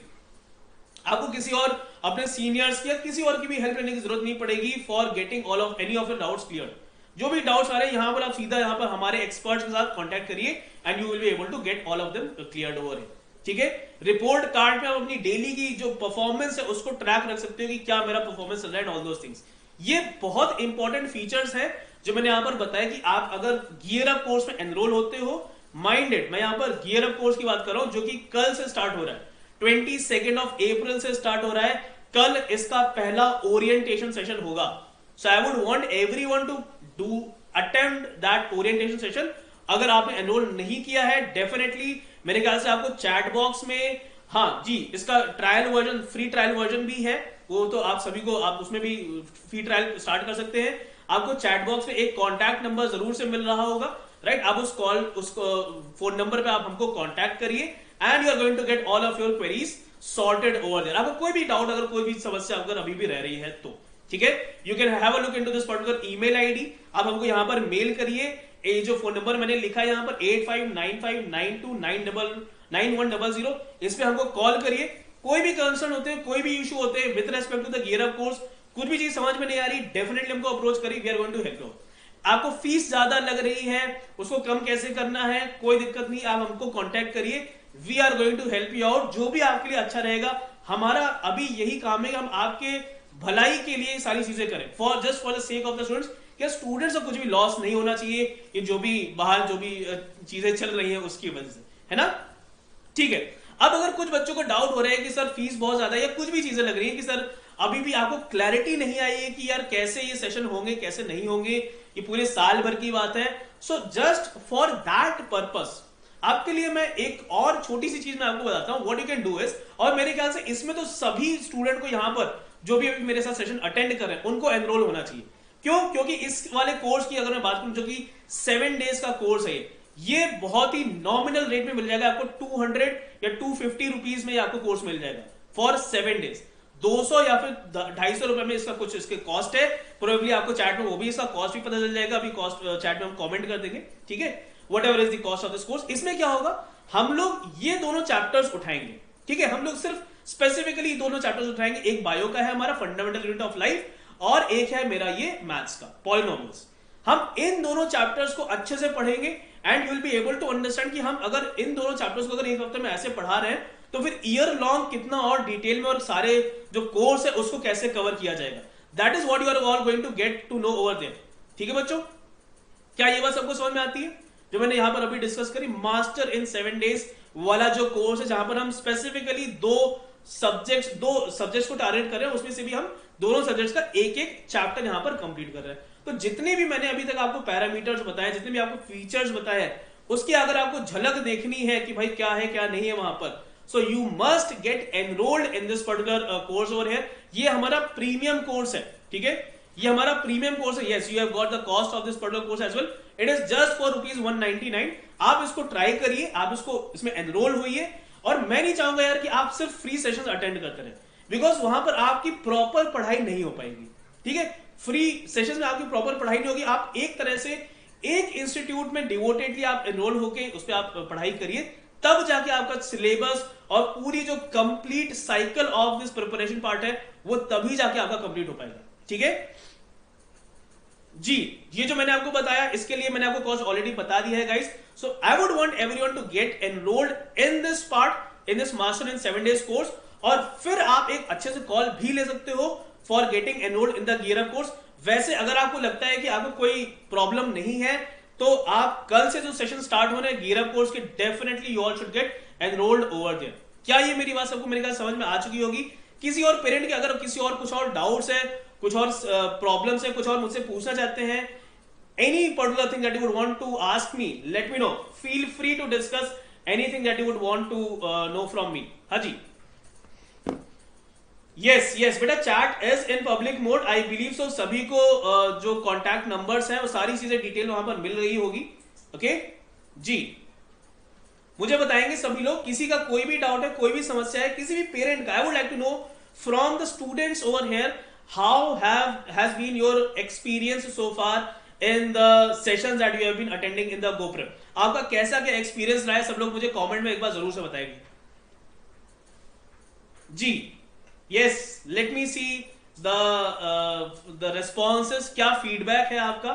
आपको किसी और अपने सीनियर्स या किसी और की भी हेल्प लेने की जरूरत नहीं पड़ेगी for getting all of any of your doubts clear. जो भी डाउट्स आ रहे हैं यहां पर आप सीधा यहां पर हमारे एक्सपर्ट्स के साथ कांटेक्ट करिए and you will be able to get all of them cleared over here. ठीक है, रिपोर्ट कार्ड में आप अपनी डेली की जो परफॉर्मेंस है उसको ट्रैक रख सकते हो कि क्या मेरा परफॉर्मेंस चल रहा है, ऑल दोस थिंग्स। ये बहुत इंपॉर्टेंट फीचर्स हैं जो मैंने यहां पर बताया कि आप अगर गियर अप कोर्स में एनरोल होते हो, माइंडेड, मैं यहां पर गियर अप कोर्स की बात कर रहा हूं जो कि कल से स्टार्ट हो रहा है, 22 अप्रैल से स्टार्ट हो रहा है। कल इसका पहला ओरिएंटेशन सेशन होगा। So I would want everyone to do attempt that orientation session. अगर आपने एनरोल नहीं किया है, डेफिनेटली मेरे ख्याल से आपको चैट बॉक्स में, हाँ जी, इसका trial version, free trial version भी है, वो तो आप सभी को, आप उसमें भी फ्री ट्रायल स्टार्ट कर सकते हैं। आपको चैट बॉक्स में एक कॉन्टैक्ट नंबर जरूर से मिल रहा होगा, राइट? आप उस फोन नंबर पे आप हमको कॉन्टैक्ट करिए and you are going to get all of your queries sorted over there. आपको कोई भी डाउट, अगर कोई भी समस्या अगर अभी भी रह रही है तो, ठीक है, you can have a look into this particular email ID. आप हमको यहां पर मेल करिए, ये जो फोन नंबर मैंने लिखा है यहां पर 8595929100, इस पे हमको कॉल करिए। कोई भी कंसर्न होते हैं, कोई भी इशू होते हैं with respect to the gear up course, कुछ भी चीज समझ में नहीं आ रही, डेफिनेटली हमको अप्रोच करिए, we are going to help you. आपको फीस ज्यादा लग रही है, उसको कम कैसे करना है, कोई दिक्कत नहीं, आप हमको कांटेक्ट करिए, we are going to help you out. जो भी आपके लिए अच्छा रहेगा, हमारा अभी यही काम है कि हम आपके भलाई के लिए सारी चीजें करें, for just for the sake of the students. क्या स्टूडेंट्स को कुछ भी लॉस नहीं होना चाहिए, ये जो भी बाहर जो भी चीजें चल रही हैं उसकी वजह से, है ना? ठीक है, अब अगर कुछ बच्चों को डाउट हो रहा है कि सर फीस बहुत ज्यादा है या कुछ भी चीजें लग रही है कि सर अभी भी आपको क्लैरिटी नहीं आई है कि यार कैसे ये सेशन होंगे, कैसे नहीं होंगे, ये पूरे साल भर की बात है। So just for that purpose आपके लिए मैं एक और छोटी सी चीज मैं आपको बताता हूं, what you can do is, और मेरे ख्याल से इसमें तो सभी स्टूडेंट को यहां पर जो भी अभी मेरे साथ सेशन अटेंड कर रहे हैं उनको एनरोल होना चाहिए। क्यों? क्योंकि इस वाले कोर्स की अगर मैं बात करूं, जो कि 7 डेज का कोर्स है, ये बहुत ही नॉमिनल रेट में मिल जाएगा आपको, 200 या 250 रुपीज में आपको कोर्स मिल जाएगा फॉर 7 डेज। 200 या फिर 250 रुपए में इसका कुछ इसके कॉस्ट है, प्रोबेबली आपको चैट में वो भी इसका कॉस्ट भी पता चल जाएगा, अभी कॉस्ट चैट में हम कमेंट कर देंगे, ठीक है, what ever is the cost of this course. इसमें क्या होगा, हम लोग ये दोनों चैप्टर्स उठाएंगे, ठीक है, हम लोग सिर्फ स्पेसिफिकली दोनों चैप्टर्स उठाएंगे। एक बायो का है हमारा फंडामेंटल यूनिट ऑफ लाइफ, और एक है मेरा ये मैथ्स का पॉलिनोमियल्स। हम इन दोनों चैप्टर्स को अच्छे से पढ़ेंगे and you will be able to understand कि हम अगर इन दोनों चैप्टर्स को अगर एक हफ्ते में ऐसे पढ़ा रहे हैं तो फिर ईयर लॉन्ग कितना और डिटेल में और सारे जो कोर्स है उसको कैसे कवर किया जाएगा। That is what you are all going to get to know over there. ठीक है बच्चों, क्या ये बात सबको समझ में आती है जो मैंने यहां पर अभी डिस्कस करी? मास्टर इन 7 डेज वाला जो कोर्स है, जहां पर हम स्पेसिफिकली दो सब्जेक्ट्स को टारगेट कर रहे हैं, उसमें से भी हम दोनों सब्जेक्ट्स का एक एक चैप्टर यहां पर कंप्लीट कर रहे हैं। तो जितने भी मैंने अभी तक आपको पैरामीटर्स बताए, जितने भी आपको फीचर्स बताए, उसकी अगर आपको झलक देखनी है कि भाई क्या है क्या नहीं है वहां पर, so you must get enrolled in this particular course over here. ये हमारा प्रीमियम कोर्स है, ठीक है, ये हमारा प्रीमियम कोर्स है। Yes, you have got the cost of this particular course as well, it is just for ₹199। आप इसको ट्राई करिए, आप इसको इसमें एनरोल होइए, और मैं नहीं चाहूंगा यार कि आप सिर्फ फ्री सेशंस अटेंड करते रहे, बिकॉज वहां पर आपकी प्रॉपर पढ़ाई नहीं हो पाएगी, ठीक है। फ्री सेशंस में आपकी प्रॉपर पढ़ाई नहीं होगी। आप एक तरह से एक इंस्टीट्यूट में डिवोटेडली आप एनरोल होके उस पर आप पढ़ाई करिए, तब जाके आपका सिलेबस और पूरी जो complete cycle of this preparation part है वो तभी जाके आपका कंप्लीट हो पाएगा, ठीक है जी। ये जो मैंने आपको बताया इसके लिए मैंने आपको कॉस्ट ऑलरेडी बता दिया है guys. So I would want everyone to get enrolled in this part, in this master in 7 days course, और फिर आप एक अच्छे से कॉल भी ले सकते हो for getting enrolled in the gear up course. वैसे अगर आपको लगता है कि आपको कोई प्रॉब्लम नहीं है तो आप कल से जो सेशन स्टार्ट होने हैं गियर अप कोर्स के, definitely you all should get enrolled over there. क्या ये मेरी बात सबको मेरे ख्याल समझ में आ चुकी होगी? किसी और पेरेंट के अगर किसी और कुछ और डाउट्स है, कुछ और प्रॉब्लम्स है, कुछ और मुझसे पूछना चाहते हैं, any particular thing that you would want to ask me, let me know. Feel free to discuss anything that you would want to know from me. हाँ जी, yes बेटा, chat is in public mode, I believe सो। सभी को जो contact numbers हैं वो सारी चीजें detail वहां पर मिल रही होगी। ओके जी, मुझे बताएंगे सभी लोग, किसी का कोई भी डाउट है, कोई भी समस्या है, किसी भी पेरेंट का, I would like to know from the students over here, how has been your experience so far in the sessions that you have been attending in the GoPrep। आपका कैसा क्या एक्सपीरियंस रहा है, सब लोग मुझे कमेंट में एक बार जरूर से बताएंगे जी। Yes, let me see the responses. क्या फीडबैक है आपका?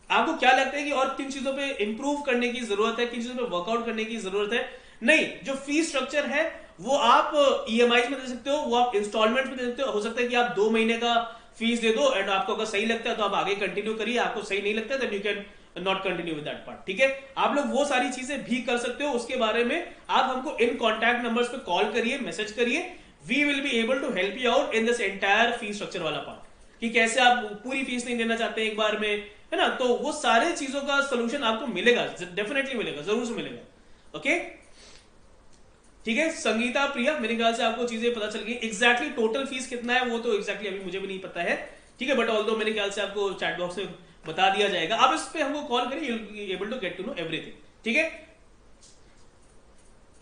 आपको क्या लगता है कि और किन चीजों पे इंप्रूव करने की जरूरत है, किन चीजों पे वर्कआउट करने की जरूरत है? नहीं, जो फीस स्ट्रक्चर है वो आप ईएमआई में दे सकते हो, वो आप इंस्टॉलमेंट में दे सकते हो। हो सकता है कि आप 2 महीने का फीस दे दो एंड आपको अगर सही लगता है तो आप आगे कंटिन्यू करिए, आपको सही नहीं लगता है then you can not continue with that part. ठीक है, आप लोग वो सारी चीजें भी कर सकते हो। उसके बारे में आप हमको इन कॉन्टैक्ट नंबर्स पे कॉल करिए, मैसेज करिए, we will be able to help you out in this entire fees structure वाला पार्ट, कि कैसे आप पूरी फीस नहीं देना चाहते एक बार में, है ना, तो वो सारे चीजों का सोल्यूशन आपको मिलेगा, डेफिनेटली मिलेगा, जरूर से मिलेगा। ओके ठीक है, संगीता प्रिया, मेरे ख्याल से आपको चीजें पता चल गई। एग्जैक्टली टोटल फीस कितना है वो तो एग्जैक्टली अभी मुझे भी नहीं पता है, ठीक है, बट ऑल्दो मेरे ख्याल से आपको चैट बॉक्स में बता दिया जाएगा। आप इस पे हमको कॉल करिए, you will be able to get to know everything. ठीक है,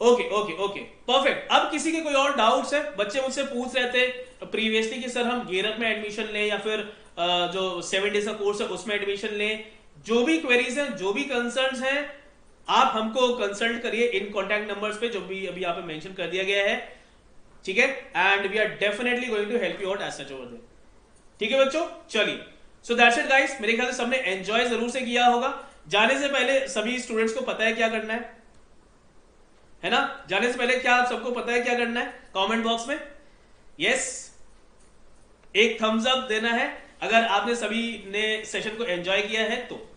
ओके ओके ओके, परफेक्ट। अब किसी के कोई और डाउट्स है? बच्चे मुझसे पूछ रहे थे प्रीवियसली कि सर हम गियर अप में एडमिशन लें या फिर जो 7 डेज का कोर्स है उसमें एडमिशन लें। जो भी क्वेरीज हैं, जो भी कंसर्न्स हैं, आप हमको कंसल्ट करिए इन कॉन्टैक्ट नंबर्स पे, जो भी अभी यहाँ पे मेंशन कर दिया गया है। ठीक है, and we are definitely going to help you out as such over there. ठीक है बच्चों, चलिए, सो दैट्स इट गाइस। मेरे ख्याल से सबने एंजॉय जरूर से किया होगा। जाने से पहले सभी स्टूडेंट्स को पता है क्या करना है ना? जाने से पहले क्या आप सबको पता है क्या करना है? कमेंट बॉक्स में यस एक थम्स अप देना है अगर आपने सभी ने सेशन को एंजॉय किया है तो।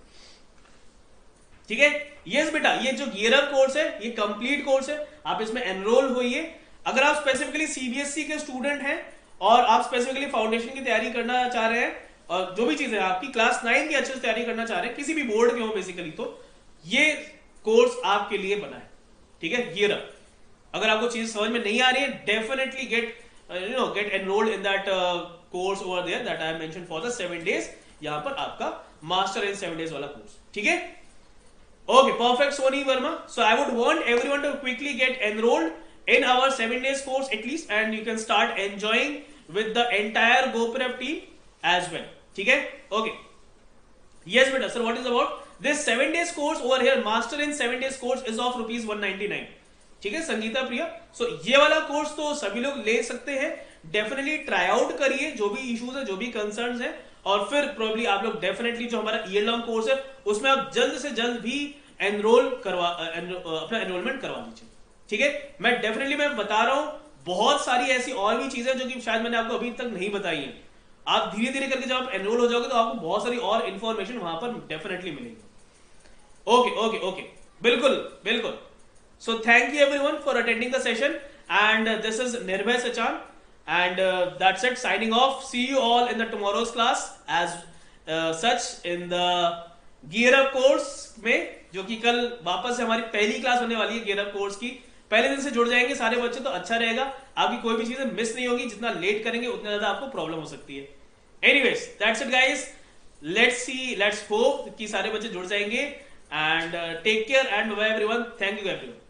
ठीक है, यस बेटा, ये जो गियर अप कोर्स है ये कंप्लीट कोर्स है, आप इसमें एनरोल होइए। अगर आप स्पेसिफिकली सीबीएसई के स्टूडेंट हैं और आप स्पेसिफिकली फाउंडेशन की तैयारी करना चाह रहे हैं और जो भी चीजें आपकी क्लास 9 की अच्छे से तैयारी करना चाह रहे हैं, किसी भी बोर्ड के हो बेसिकली, तो ये कोर्स आपके लिए बना है। ठीक है, गियर अप। अगर आपको चीज समझ में नहीं आ रही है, definitely get enrolled in that course over there that I have mentioned for the 7 days. यहां पर आपका मास्टर इन 7 डेज वाला कोर्स। ठीक है, okay, perfect, Soni Verma. So I would want everyone to quickly get enrolled in our 7 days course at least, and you can start enjoying with the entire GoPrep team as well. ठीक है, okay. Yes beta, sir, what is about this 7 days course over here? Master in 7 days course is of rupees 199. ठीक है संगीता प्रिया, सो ये वाला course तो सभी लोग ले सकते हैं। डेफिनेटली ट्राई आउट करिए जो भी इश्यूज है, जो भी कंसर्न्स है, और फिर प्रोबेबली आप लोग डेफिनेटली जो हमारा ईयर लॉन्ग कोर्स है उसमें आप जल्द से जल्द भी एनरोल करवा अपना एनरोलमेंट करवा लीजिए। ठीक है, मैं डेफिनेटली मैं बता रहा हूं बहुत सारी ऐसी और भी चीजें जो कि शायद मैंने आपको अभी तक नहीं बताई है। आप धीरे धीरे करके जब आप एनरोल हो जाओगे तो आपको बहुत सारी और इंफॉर्मेशन वहां पर डेफिनेटली मिलेगी। ओके ओके ओके, बिल्कुल बिल्कुल। So thank you everyone for attending the session, and this is Nirbhay Sachan, and that's it, signing off. See you all in the tomorrow's class as such in the gear up course में, जो कि कल वापस से हमारी पहली class होने वाली है gear up कोर्स की। पहले दिन से जुड़ जाएंगे सारे बच्चे तो अच्छा रहेगा, आपकी कोई भी चीजें मिस नहीं होगी। जितना लेट करेंगे उतना ज्यादा आपको प्रॉब्लम हो सकती है। Anyways that's it guys, let's hope कि सारे बच्चे जुड़ जाएंगे, and take care and bye everyone. Thank you everyone.